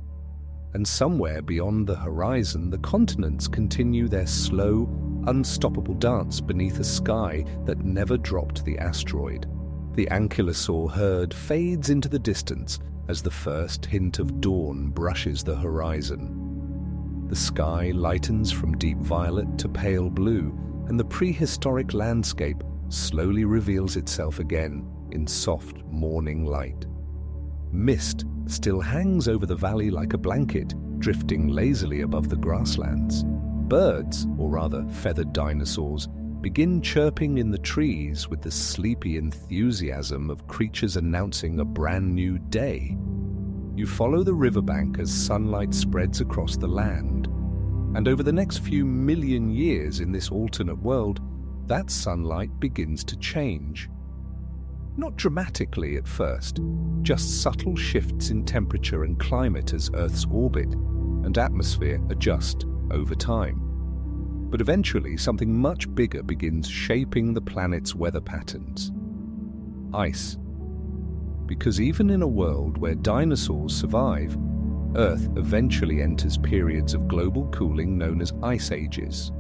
And somewhere beyond the horizon, the continents continue their slow, unstoppable dance beneath a sky that never dropped the asteroid. The ankylosaur herd fades into the distance as the first hint of dawn brushes the horizon. The sky lightens from deep violet to pale blue, and the prehistoric landscape slowly reveals itself again in soft morning light. Mist still hangs over the valley like a blanket, drifting lazily above the grasslands. Birds, or rather feathered dinosaurs, begin chirping in the trees with the sleepy enthusiasm of creatures announcing a brand new day. You follow the riverbank as sunlight spreads across the land. And over the next few million years in this alternate world, that sunlight begins to change. Not dramatically at first, just subtle shifts in temperature and climate as Earth's orbit and atmosphere adjust over time. But eventually, something much bigger begins shaping the planet's weather patterns. Ice. Because even in a world where dinosaurs survive, Earth eventually enters periods of global cooling known as ice ages.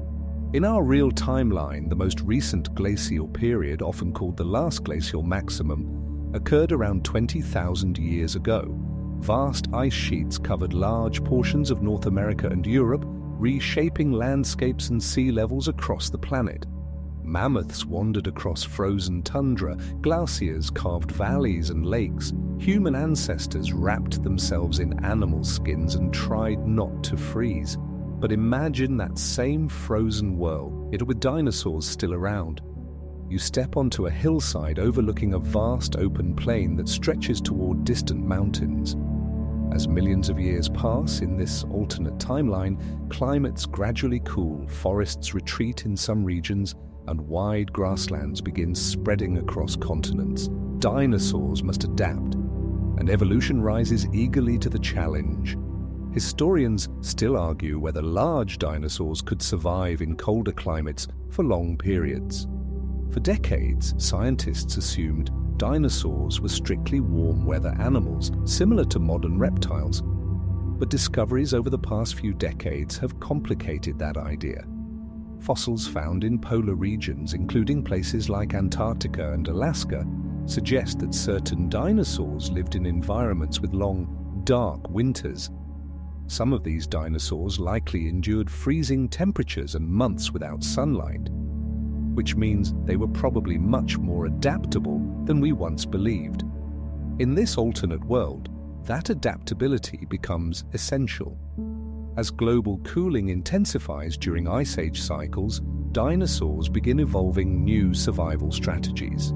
In our real timeline, the most recent glacial period, often called the last glacial maximum, occurred around 20,000 years ago. Vast ice sheets covered large portions of North America and Europe, reshaping landscapes and sea levels across the planet. Mammoths wandered across frozen tundra, glaciers carved valleys and lakes. Human ancestors wrapped themselves in animal skins and tried not to freeze. But imagine that same frozen world, yet with dinosaurs still around. You step onto a hillside overlooking a vast open plain that stretches toward distant mountains. As millions of years pass in this alternate timeline, climates gradually cool, forests retreat in some regions, and wide grasslands begin spreading across continents. Dinosaurs must adapt, and evolution rises eagerly to the challenge. Historians still argue whether large dinosaurs could survive in colder climates for long periods. For decades, scientists assumed dinosaurs were strictly warm-weather animals, similar to modern reptiles. But discoveries over the past few decades have complicated that idea. Fossils found in polar regions, including places like Antarctica and Alaska, suggest that certain dinosaurs lived in environments with long, dark winters. Some of these dinosaurs likely endured freezing temperatures and months without sunlight, which means they were probably much more adaptable than we once believed. In this alternate world, that adaptability becomes essential. As global cooling intensifies during ice age cycles, dinosaurs begin evolving new survival strategies.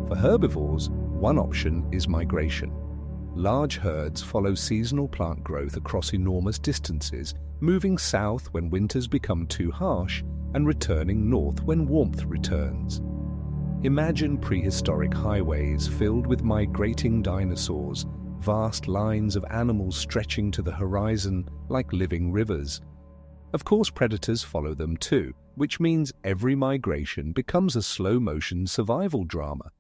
For herbivores, one option is migration. Large herds follow seasonal plant growth across enormous distances, moving south when winters become too harsh and returning north when warmth returns. Imagine prehistoric highways filled with migrating dinosaurs, vast lines of animals stretching to the horizon like living rivers. Of course, predators follow them too, which means every migration becomes a slow-motion survival drama.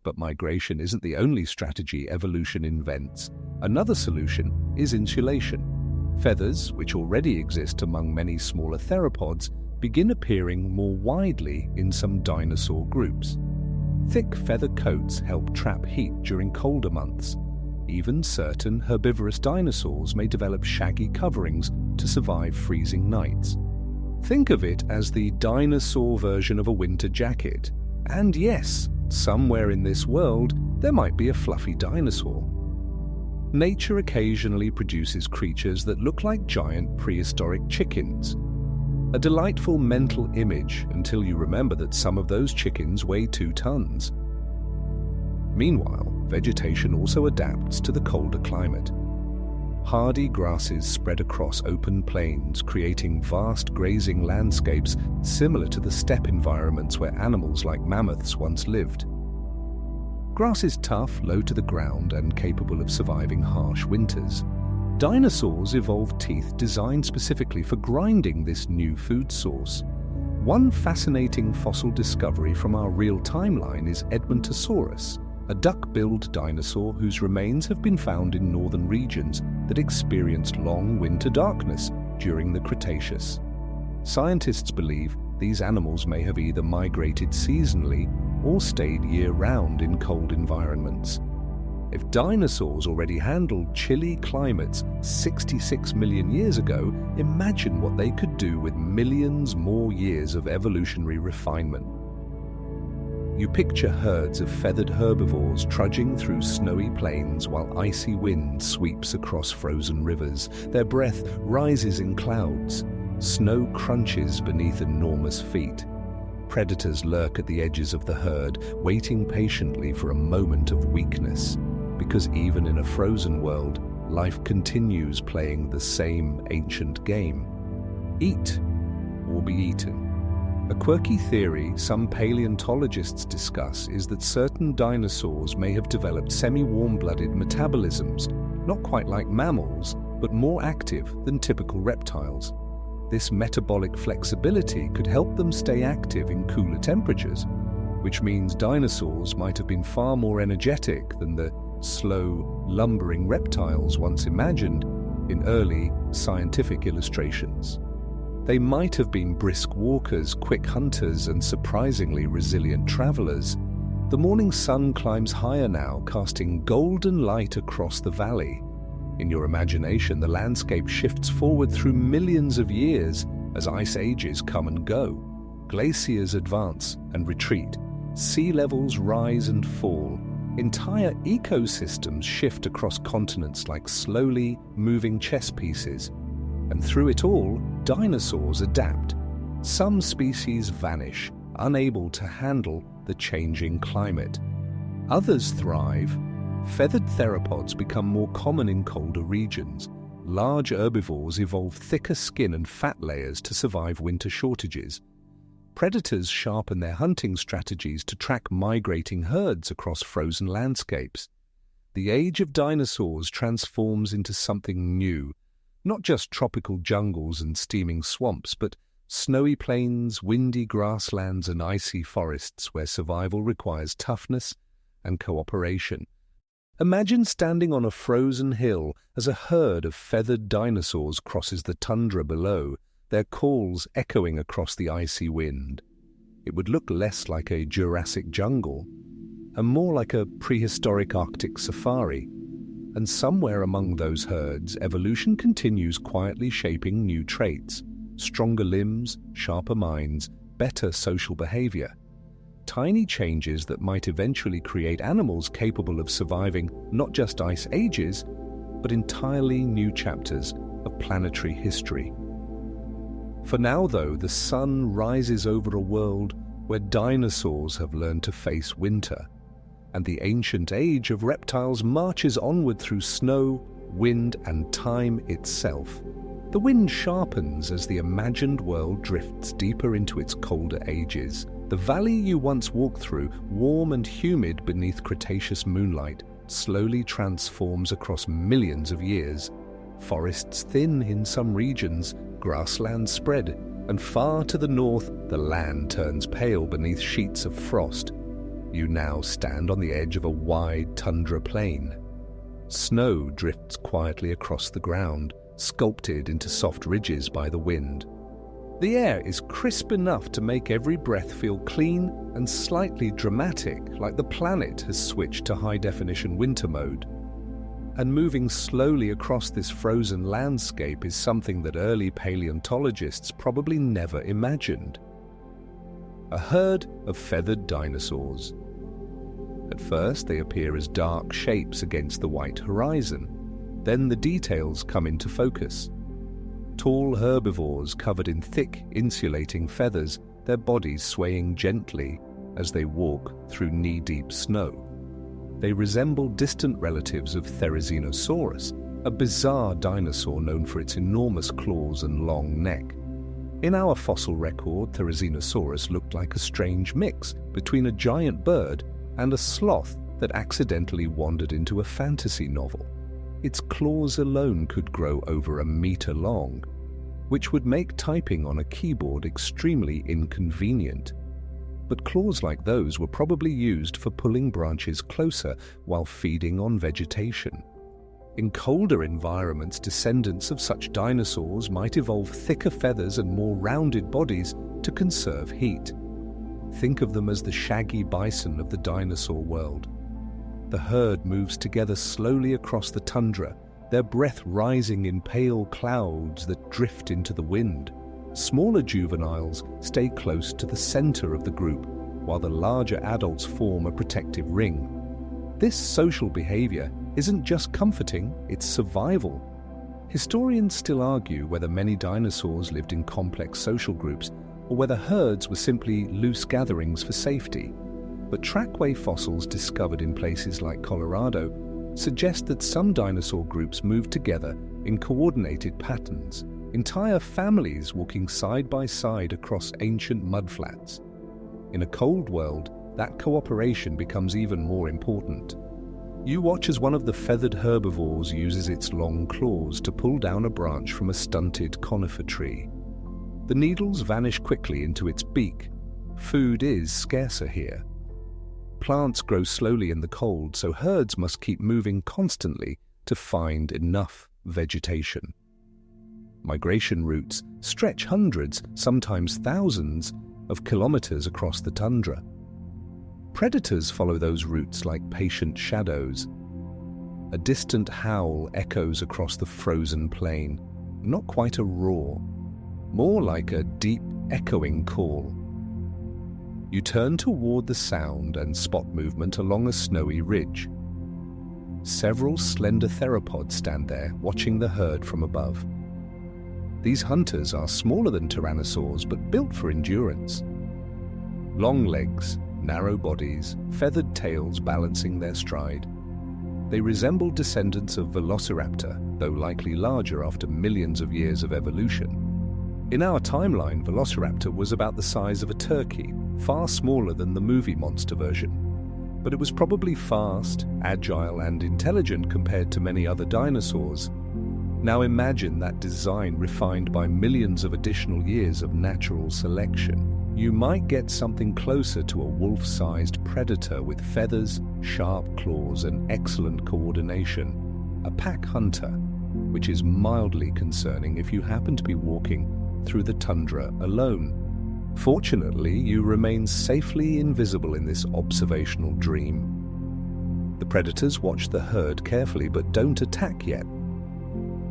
But migration isn't the only strategy evolution invents. Another solution is insulation. Feathers, which already exist among many smaller theropods, begin appearing more widely in some dinosaur groups. Thick feather coats help trap heat during colder months. Even certain herbivorous dinosaurs may develop shaggy coverings to survive freezing nights. Think of it as the dinosaur version of a winter jacket. And yes, somewhere in this world, there might be a fluffy dinosaur. Nature occasionally produces creatures that look like giant prehistoric chickens. A delightful mental image until you remember that some of those chickens weigh 2 tons. Meanwhile, vegetation also adapts to the colder climate. Hardy grasses spread across open plains, creating vast grazing landscapes similar to the steppe environments where animals like mammoths once lived. Grass is tough, low to the ground, and capable of surviving harsh winters. Dinosaurs evolved teeth designed specifically for grinding this new food source. One fascinating fossil discovery from our real timeline is Edmontosaurus, a duck-billed dinosaur whose remains have been found in northern regions that experienced long winter darkness during the Cretaceous. Scientists believe these animals may have either migrated seasonally or stayed year-round in cold environments. If dinosaurs already handled chilly climates 66 million years ago, imagine what they could do with millions more years of evolutionary refinement. You picture herds of feathered herbivores trudging through snowy plains while icy wind sweeps across frozen rivers. Their breath rises in clouds. Snow crunches beneath enormous feet. Predators lurk at the edges of the herd, waiting patiently for a moment of weakness. Because even in a frozen world, life continues playing the same ancient game. Eat or be eaten. A quirky theory some paleontologists discuss is that certain dinosaurs may have developed semi-warm-blooded metabolisms, not quite like mammals, but more active than typical reptiles. This metabolic flexibility could help them stay active in cooler temperatures, which means dinosaurs might have been far more energetic than the slow, lumbering reptiles once imagined in early scientific illustrations. They might have been brisk walkers, quick hunters, and surprisingly resilient travelers. The morning sun climbs higher now, casting golden light across the valley. In your imagination, the landscape shifts forward through millions of years as ice ages come and go. Glaciers advance and retreat. Sea levels rise and fall. Entire ecosystems shift across continents like slowly moving chess pieces. And through it all, dinosaurs adapt. Some species vanish, unable to handle the changing climate. Others thrive. Feathered theropods become more common in colder regions. Large herbivores evolve thicker skin and fat layers to survive winter shortages. Predators sharpen their hunting strategies to track migrating herds across frozen landscapes. The age of dinosaurs transforms into something new, not just tropical jungles and steaming swamps, but snowy plains, windy grasslands, and icy forests where survival requires toughness and cooperation. Imagine standing on a frozen hill as a herd of feathered dinosaurs crosses the tundra below, their calls echoing across the icy wind. It would look less like a Jurassic jungle and more like a prehistoric Arctic safari. And somewhere among those herds, evolution continues quietly shaping new traits: stronger limbs, sharper minds, better social behavior. Tiny changes that might eventually create animals capable of surviving not just ice ages, but entirely new chapters of planetary history. For now, though, the sun rises over a world where dinosaurs have learned to face winter, and the ancient age of reptiles marches onward through snow, wind, and time itself. The wind sharpens as the imagined world drifts deeper into its colder ages. The valley you once walked through, warm and humid beneath Cretaceous moonlight, slowly transforms across millions of years. Forests thin in some regions, grasslands spread, and far to the north, the land turns pale beneath sheets of frost. You now stand on the edge of a wide tundra plain. Snow drifts quietly across the ground, sculpted into soft ridges by the wind. The air is crisp enough to make every breath feel clean and slightly dramatic, like the planet has switched to high-definition winter mode. And moving slowly across this frozen landscape is something that early paleontologists probably never imagined. A herd of feathered dinosaurs. At first, they appear as dark shapes against the white horizon. Then the details come into focus. Tall herbivores covered in thick, insulating feathers, their bodies swaying gently as they walk through knee-deep snow. They resemble distant relatives of Therizinosaurus, a bizarre dinosaur known for its enormous claws and long neck. In our fossil record, Therizinosaurus looked like a strange mix between a giant bird and a sloth that accidentally wandered into a fantasy novel. Its claws alone could grow over 1 meter long, which would make typing on a keyboard extremely inconvenient. But claws like those were probably used for pulling branches closer while feeding on vegetation. In colder environments, descendants of such dinosaurs might evolve thicker feathers and more rounded bodies to conserve heat. Think of them as the shaggy bison of the dinosaur world. The herd moves together slowly across the tundra, their breath rising in pale clouds that drift into the wind. Smaller juveniles stay close to the center of the group, while the larger adults form a protective ring. This social behavior isn't just comforting, it's survival. Historians still argue whether many dinosaurs lived in complex social groups or whether herds were simply loose gatherings for safety. But trackway fossils discovered in places like Colorado suggest that some dinosaur groups moved together in coordinated patterns, entire families walking side by side across ancient mudflats. In a cold world, that cooperation becomes even more important. You watch as one of the feathered herbivores uses its long claws to pull down a branch from a stunted conifer tree. The needles vanish quickly into its beak. Food is scarcer here. Plants grow slowly in the cold, so herds must keep moving constantly to find enough vegetation. Migration routes stretch hundreds, sometimes thousands, of kilometers across the tundra. Predators follow those routes like patient shadows. A distant howl echoes across the frozen plain, not quite a roar, more like a deep, echoing call. You turn toward the sound and spot movement along a snowy ridge. Several slender theropods stand there, watching the herd from above. These hunters are smaller than tyrannosaurs, but built for endurance. Long legs, narrow bodies, feathered tails balancing their stride. They resemble descendants of Velociraptor, though likely larger after millions of years of evolution. In our timeline, Velociraptor was about the size of a turkey, far smaller than the movie monster version. But it was probably fast, agile, and intelligent compared to many other dinosaurs. Now imagine that design refined by millions of additional years of natural selection. You might get something closer to a wolf-sized predator with feathers, sharp claws, and excellent coordination. A pack hunter, which is mildly concerning if you happen to be walking through the tundra alone. Fortunately, you remain safely invisible in this observational dream. The predators watch the herd carefully but don't attack yet.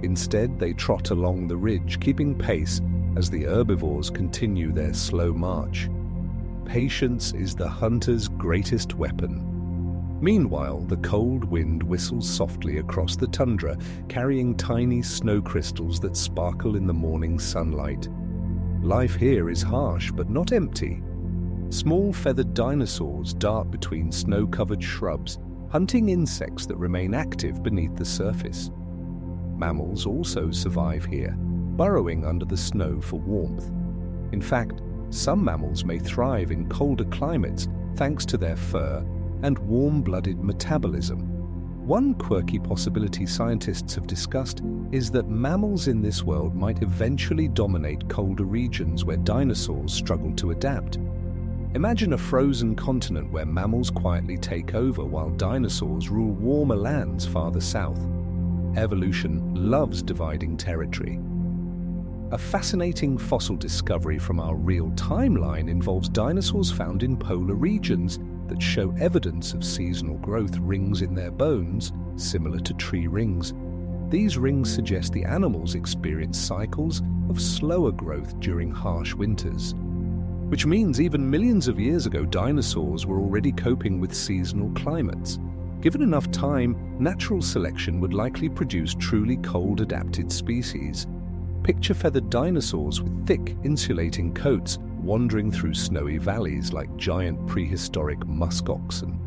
Instead, they trot along the ridge, keeping pace as the herbivores continue their slow march. Patience is the hunter's greatest weapon. Meanwhile, the cold wind whistles softly across the tundra, carrying tiny snow crystals that sparkle in the morning sunlight. Life here is harsh but not empty. Small feathered dinosaurs dart between snow-covered shrubs, hunting insects that remain active beneath the surface. Mammals also survive here, burrowing under the snow for warmth. In fact, some mammals may thrive in colder climates thanks to their fur and warm-blooded metabolism. One quirky possibility scientists have discussed is that mammals in this world might eventually dominate colder regions where dinosaurs struggled to adapt. Imagine a frozen continent where mammals quietly take over while dinosaurs rule warmer lands farther south. Evolution loves dividing territory. A fascinating fossil discovery from our real timeline involves dinosaurs found in polar regions that show evidence of seasonal growth rings in their bones, similar to tree rings. These rings suggest the animals experience cycles of slower growth during harsh winters, which means even millions of years ago dinosaurs were already coping with seasonal climates. Given enough time, natural selection would likely produce truly cold-adapted species. Picture feathered dinosaurs with thick, insulating coats wandering through snowy valleys like giant prehistoric musk oxen.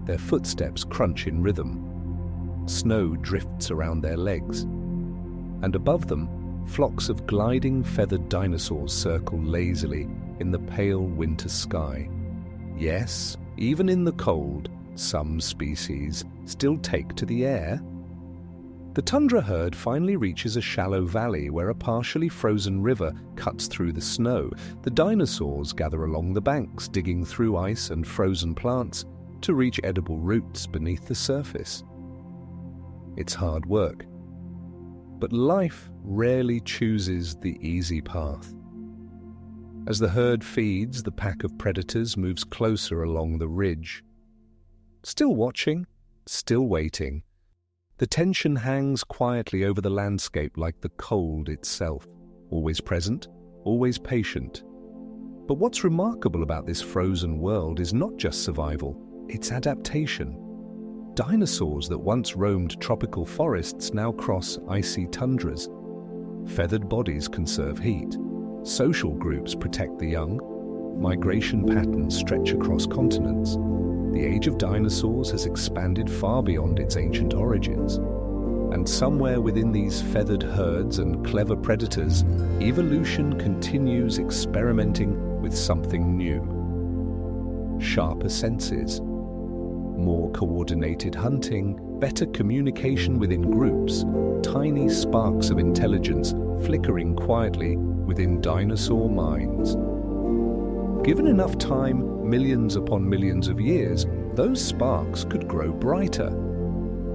Their footsteps crunch in rhythm. Snow drifts around their legs. And above them, flocks of gliding feathered dinosaurs circle lazily in the pale winter sky. Yes, even in the cold, some species still take to the air. The tundra herd finally reaches a shallow valley where a partially frozen river cuts through the snow. The dinosaurs gather along the banks, digging through ice and frozen plants to reach edible roots beneath the surface. It's hard work, but life rarely chooses the easy path. As the herd feeds, the pack of predators moves closer along the ridge. Still watching, still waiting. The tension hangs quietly over the landscape like the cold itself, always present, always patient. But what's remarkable about this frozen world is not just survival, it's adaptation. Dinosaurs that once roamed tropical forests now cross icy tundras. Feathered bodies conserve heat. Social groups protect the young. Migration patterns stretch across continents. The age of dinosaurs has expanded far beyond its ancient origins. And somewhere within these feathered herds and clever predators, evolution continues experimenting with something new. Sharper senses, more coordinated hunting, better communication within groups, tiny sparks of intelligence flickering quietly within dinosaur minds. Given enough time, millions upon millions of years, those sparks could grow brighter.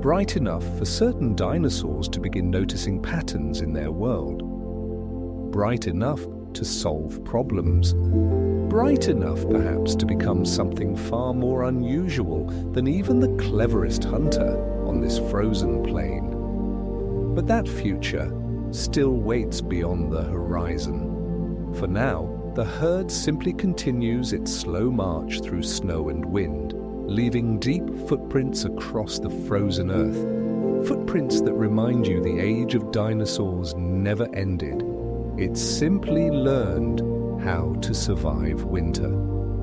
Bright enough for certain dinosaurs to begin noticing patterns in their world. Bright enough to solve problems. Bright enough, perhaps, to become something far more unusual than even the cleverest hunter on this frozen plain. But that future still waits beyond the horizon. For now, the herd simply continues its slow march through snow and wind, leaving deep footprints across the frozen earth. Footprints that remind you the age of dinosaurs never ended. It simply learned how to survive winter.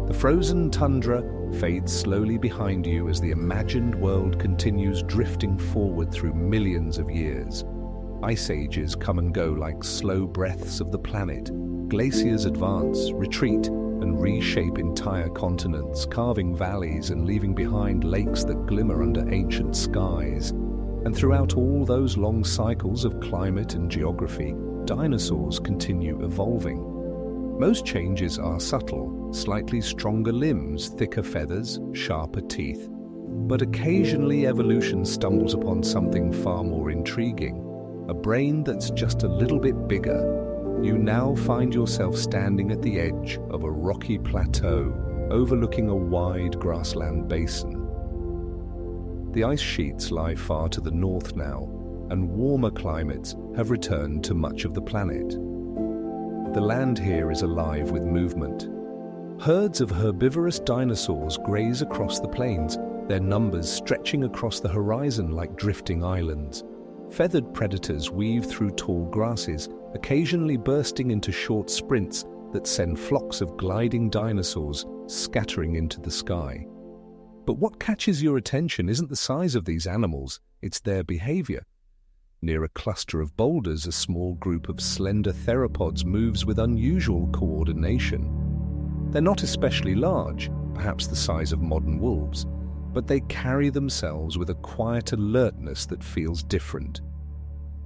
The frozen tundra fades slowly behind you as the imagined world continues drifting forward through millions of years. Ice ages come and go like slow breaths of the planet. Glaciers advance, retreat, and reshape entire continents, carving valleys and leaving behind lakes that glimmer under ancient skies. And throughout all those long cycles of climate and geography, dinosaurs continue evolving. Most changes are subtle, slightly stronger limbs, thicker feathers, sharper teeth. But occasionally evolution stumbles upon something far more intriguing. A brain that's just a little bit bigger. You now find yourself standing at the edge of a rocky plateau, overlooking a wide grassland basin. The ice sheets lie far to the north now, and warmer climates have returned to much of the planet. The land here is alive with movement. Herds of herbivorous dinosaurs graze across the plains, their numbers stretching across the horizon like drifting islands. Feathered predators weave through tall grasses, occasionally bursting into short sprints that send flocks of gliding dinosaurs scattering into the sky. But what catches your attention isn't the size of these animals, it's their behavior. Near a cluster of boulders, a small group of slender theropods moves with unusual coordination. They're not especially large, perhaps the size of modern wolves. but they carry themselves with a quiet alertness that feels different.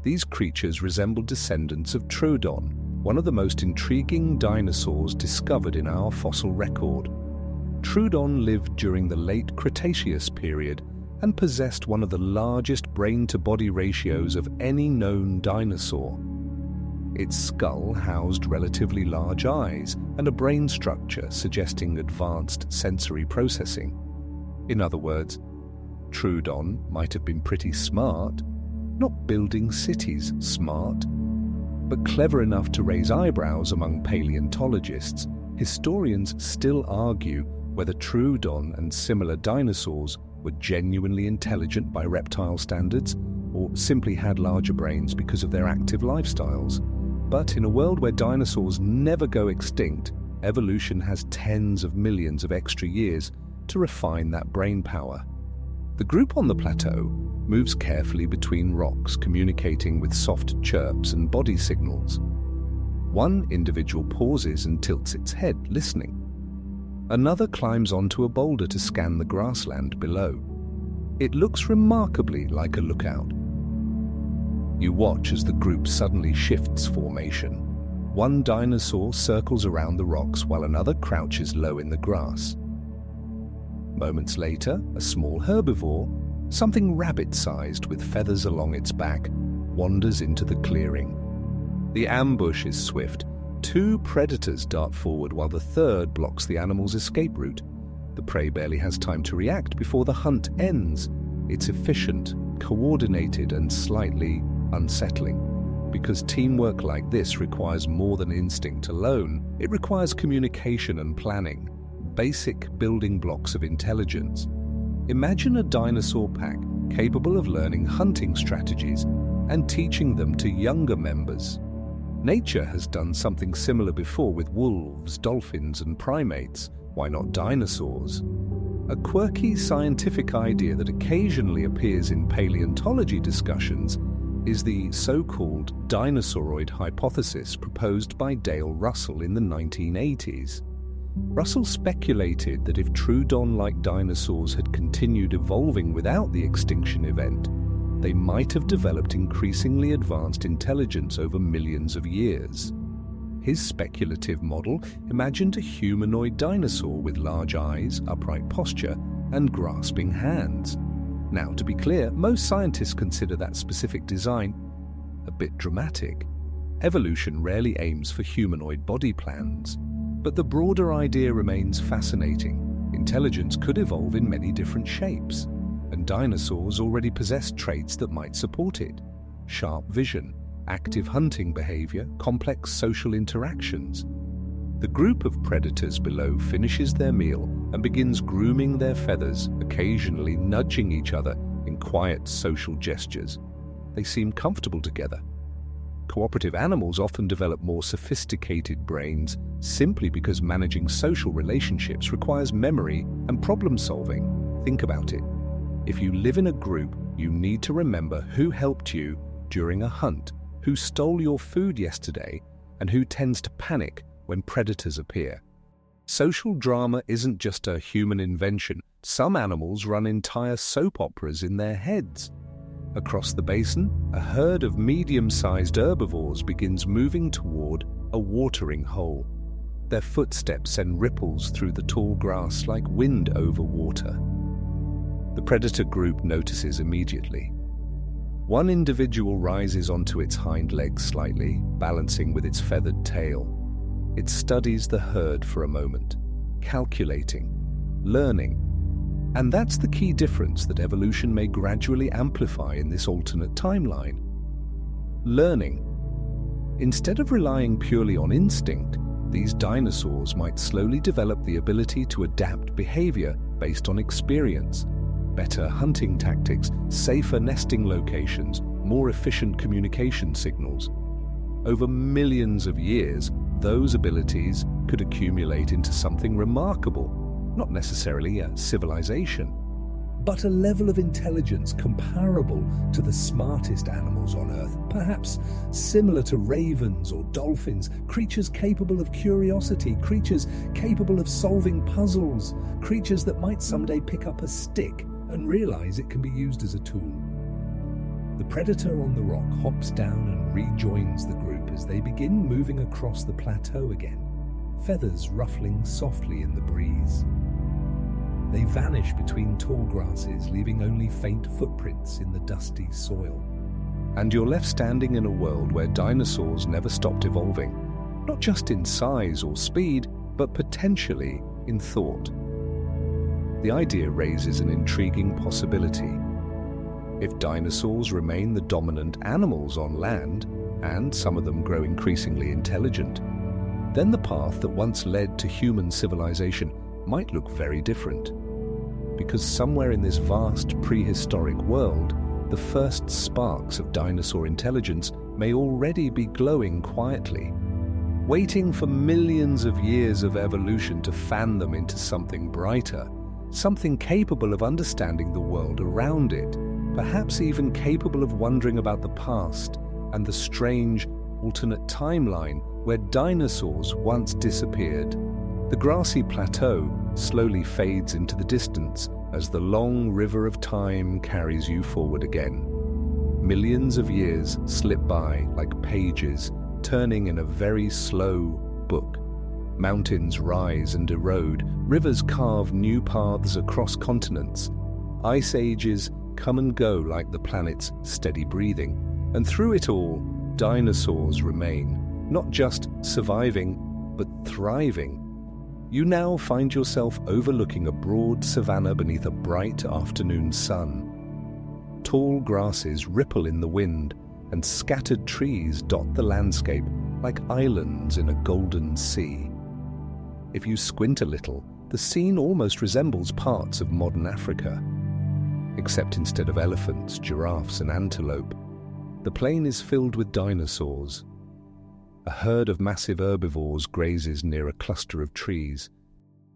These creatures resemble descendants of Troodon, one of the most intriguing dinosaurs discovered in our fossil record. Troodon lived during the late Cretaceous period and possessed one of the largest brain-to-body ratios of any known dinosaur. Its skull housed relatively large eyes and a brain structure suggesting advanced sensory processing. In other words, Troodon might have been pretty smart, not building cities smart, but clever enough to raise eyebrows among paleontologists. Historians still argue whether Troodon and similar dinosaurs were genuinely intelligent by reptile standards or simply had larger brains because of their active lifestyles. But in a world where dinosaurs never go extinct, evolution has tens of millions of extra years to refine that brain power. The group on the plateau moves carefully between rocks, communicating with soft chirps and body signals. One individual pauses and tilts its head, listening. Another climbs onto a boulder to scan the grassland below. It looks remarkably like a lookout. You watch as the group suddenly shifts formation. One dinosaur circles around the rocks while another crouches low in the grass. Moments later, a small herbivore, something rabbit-sized with feathers along its back, wanders into the clearing. The ambush is swift. Two predators dart forward while the third blocks the animal's escape route. The prey barely has time to react before the hunt ends. It's efficient, coordinated, and slightly unsettling. Because teamwork like this requires more than instinct alone. It requires communication and planning, basic building blocks of intelligence. Imagine a dinosaur pack capable of learning hunting strategies and teaching them to younger members. Nature has done something similar before with wolves, dolphins, and primates. Why not dinosaurs? A quirky scientific idea that occasionally appears in paleontology discussions is the so-called dinosauroid hypothesis proposed by Dale Russell in the 1980s. Russell speculated that if Troodon-like dinosaurs had continued evolving without the extinction event, they might have developed increasingly advanced intelligence over millions of years. His speculative model imagined a humanoid dinosaur with large eyes, upright posture, and grasping hands. Now, to be clear, most scientists consider that specific design a bit dramatic. Evolution rarely aims for humanoid body plans, but the broader idea remains fascinating. Intelligence could evolve in many different shapes, and dinosaurs already possess traits that might support it. Sharp vision, active hunting behavior, complex social interactions. The group of predators below finishes their meal and begins grooming their feathers, occasionally nudging each other in quiet social gestures. They seem comfortable together. Cooperative animals often develop more sophisticated brains simply because managing social relationships requires memory and problem-solving. Think about it. If you live in a group, you need to remember who helped you during a hunt, who stole your food yesterday, and who tends to panic when predators appear. Social drama isn't just a human invention. Some animals run entire soap operas in their heads. Across the basin, a herd of medium-sized herbivores begins moving toward a watering hole. Their footsteps send ripples through the tall grass like wind over water. The predator group notices immediately. One individual rises onto its hind legs slightly, balancing with its feathered tail. It studies the herd for a moment, calculating, learning. And that's the key difference that evolution may gradually amplify in this alternate timeline. Learning. Instead of relying purely on instinct, these dinosaurs might slowly develop the ability to adapt behavior based on experience. Better hunting tactics, safer nesting locations, more efficient communication signals. Over millions of years, those abilities could accumulate into something remarkable, not necessarily a civilization. but a level of intelligence comparable to the smartest animals on Earth, perhaps similar to ravens or dolphins, creatures capable of curiosity, creatures capable of solving puzzles, creatures that might someday pick up a stick and realize it can be used as a tool. The predator on the rock hops down and rejoins the group as they begin moving across the plateau again, feathers ruffling softly in the breeze. They vanish between tall grasses, leaving only faint footprints in the dusty soil. And you're left standing in a world where dinosaurs never stopped evolving, not just in size or speed, but potentially in thought. The idea raises an intriguing possibility. If dinosaurs remain the dominant animals on land, and some of them grow increasingly intelligent, then the path that once led to human civilization might look very different. Because somewhere in this vast prehistoric world, the first sparks of dinosaur intelligence may already be glowing quietly, waiting for millions of years of evolution to fan them into something brighter, something capable of understanding the world around it, perhaps even capable of wondering about the past and the strange, alternate timeline where dinosaurs once disappeared. The grassy plateau slowly fades into the distance as the long river of time carries you forward again. Millions of years slip by like pages, turning in a very slow book. Mountains rise and erode, rivers carve new paths across continents. Ice ages come and go like the planet's steady breathing. And through it all, dinosaurs remain, not just surviving, but thriving. You now find yourself overlooking a broad savanna beneath a bright afternoon sun. Tall grasses ripple in the wind, and scattered trees dot the landscape like islands in a golden sea. If you squint a little, the scene almost resembles parts of modern Africa. Except instead of elephants, giraffes, and antelope, the plain is filled with dinosaurs. A herd of massive herbivores grazes near a cluster of trees.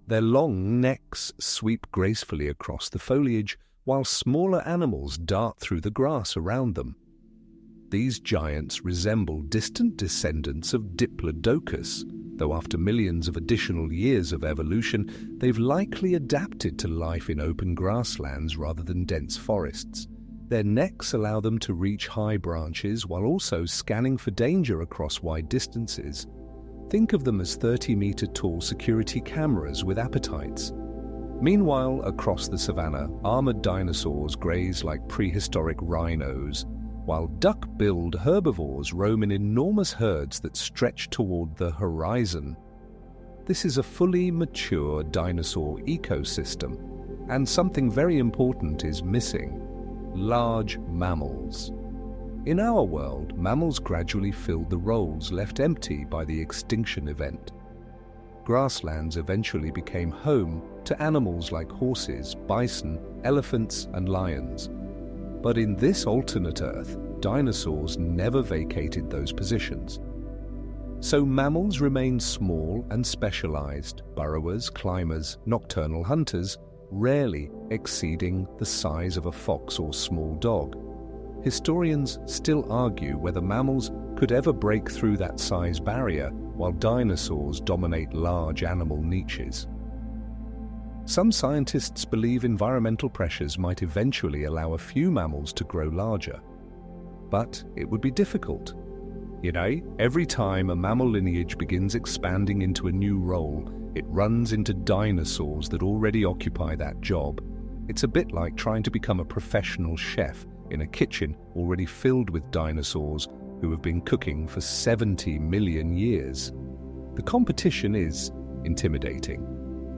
Their long necks sweep gracefully across the foliage, while smaller animals dart through the grass around them. These giants resemble distant descendants of Diplodocus, though after millions of additional years of evolution, they've likely adapted to life in open grasslands rather than dense forests. Their necks allow them to reach high branches while also scanning for danger across wide distances. Think of them as 30-meter-tall security cameras with appetites. Meanwhile, across the savanna, armored dinosaurs graze like prehistoric rhinos, while duck-billed herbivores roam in enormous herds that stretch toward the horizon. This is a fully mature dinosaur ecosystem, and something very important is missing: large mammals. In our world, mammals gradually filled the roles left empty by the extinction event. Grasslands eventually became home to animals like horses, bison, elephants, and lions. But in this alternate Earth, dinosaurs never vacated those positions. So mammals remain small and specialized, burrowers, climbers, nocturnal hunters, rarely exceeding the size of a fox or small dog. Historians still argue whether mammals could ever break through that size barrier, while dinosaurs dominate large animal niches. Some scientists believe environmental pressures might eventually allow a few mammals to grow larger. But it would be difficult. Every time a mammal lineage begins expanding into a new role, it runs into dinosaurs that already occupy that job. It's a bit like trying to become a professional chef in a kitchen already filled with dinosaurs who have been cooking for 70 million years. The competition is intimidating.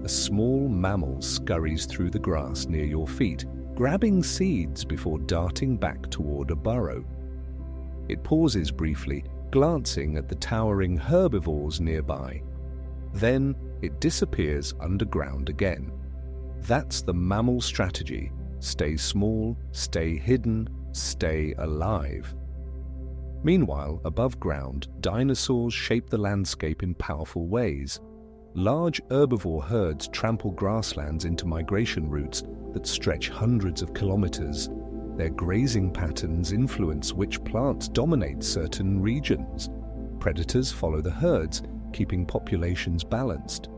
A small mammal scurries through the grass near your feet, grabbing seeds before darting back toward a burrow. It pauses briefly, glancing at the towering herbivores nearby. Then it disappears underground again. That's the mammal strategy: stay small, stay hidden, stay alive. Meanwhile, above ground, dinosaurs shape the landscape in powerful ways. large herbivore herds trample grasslands into migration routes that stretch hundreds of kilometers. Their grazing patterns influence which plants dominate certain regions. Predators follow the herds, keeping populations balanced.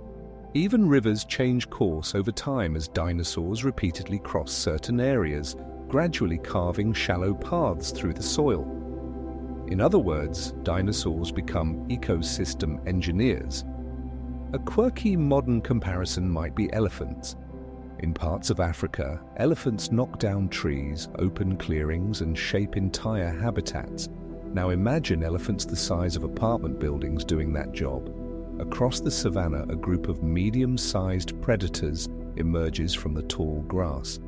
Even rivers change course over time as dinosaurs repeatedly cross certain areas, gradually carving shallow paths through the soil. In other words, dinosaurs become ecosystem engineers. A quirky modern comparison might be elephants. In parts of Africa, elephants knock down trees, open clearings, and shape entire habitats. Now imagine elephants the size of apartment buildings doing that job. Across the savanna, a group of medium-sized predators emerges from the tall grass.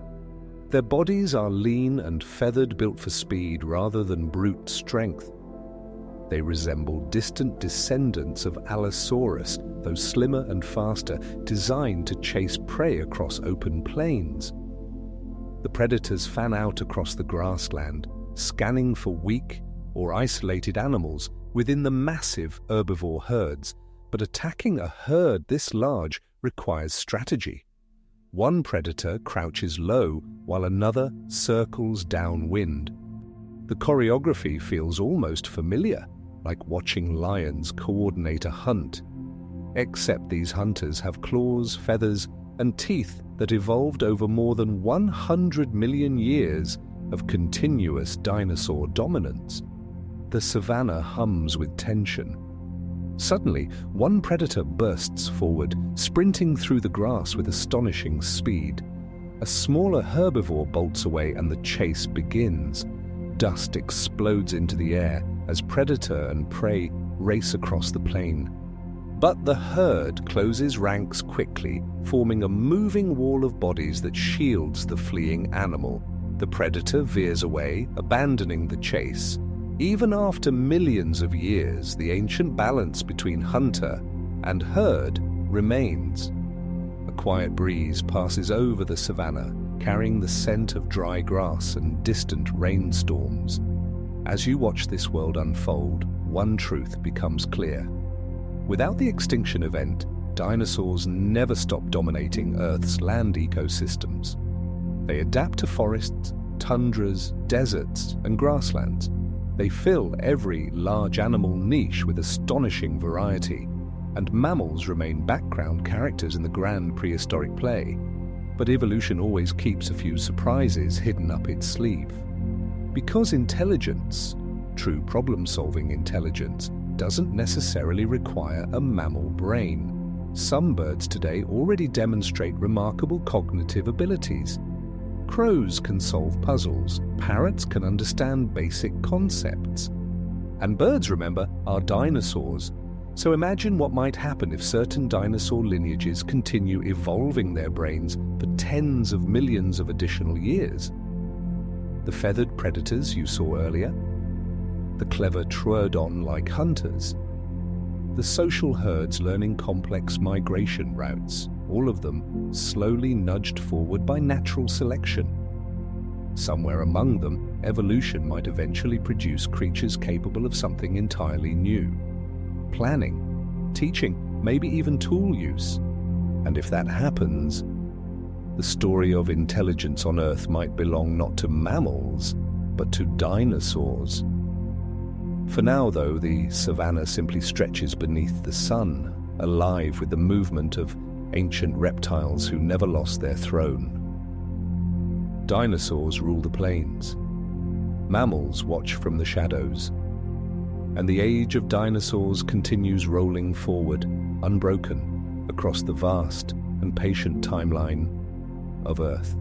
Their bodies are lean and feathered, built for speed rather than brute strength. They resemble distant descendants of Allosaurus, though slimmer and faster, designed to chase prey across open plains. The predators fan out across the grassland, scanning for weak or isolated animals within the massive herbivore herds. But attacking a herd this large requires strategy. One predator crouches low while another circles downwind. The choreography feels almost familiar, like watching lions coordinate a hunt. Except these hunters have claws, feathers, and teeth that evolved over more than 100 million years of continuous dinosaur dominance. The savanna hums with tension. Suddenly, one predator bursts forward, sprinting through the grass with astonishing speed. A smaller herbivore bolts away and the chase begins. Dust explodes into the air as predator and prey race across the plain. But the herd closes ranks quickly, forming a moving wall of bodies that shields the fleeing animal. The predator veers away, abandoning the chase. Even after millions of years, the ancient balance between hunter and herd remains. A quiet breeze passes over the savanna, carrying the scent of dry grass and distant rainstorms. As you watch this world unfold, one truth becomes clear. Without the extinction event, dinosaurs never stopped dominating Earth's land ecosystems. They adapt to forests, tundras, deserts, and grasslands. They fill every large animal niche with astonishing variety, and mammals remain background characters in the grand prehistoric play. But evolution always keeps a few surprises hidden up its sleeve. Because intelligence, true problem-solving intelligence, doesn't necessarily require a mammal brain. Some birds today already demonstrate remarkable cognitive abilities. Crows can solve puzzles, parrots can understand basic concepts. And birds, remember, are dinosaurs. So imagine what might happen if certain dinosaur lineages continue evolving their brains for tens of millions of additional years. The feathered predators you saw earlier, the clever troodon-like hunters, the social herds learning complex migration routes, all of them slowly nudged forward by natural selection. Somewhere among them, evolution might eventually produce creatures capable of something entirely new. Planning, teaching, maybe even tool use. And if that happens, the story of intelligence on Earth might belong not to mammals, but to dinosaurs. For now, though, the savanna simply stretches beneath the sun, alive with the movement of ancient reptiles who never lost their throne. Dinosaurs rule the plains. Mammals watch from the shadows. And the age of dinosaurs continues rolling forward, unbroken, across the vast and patient timeline of Earth.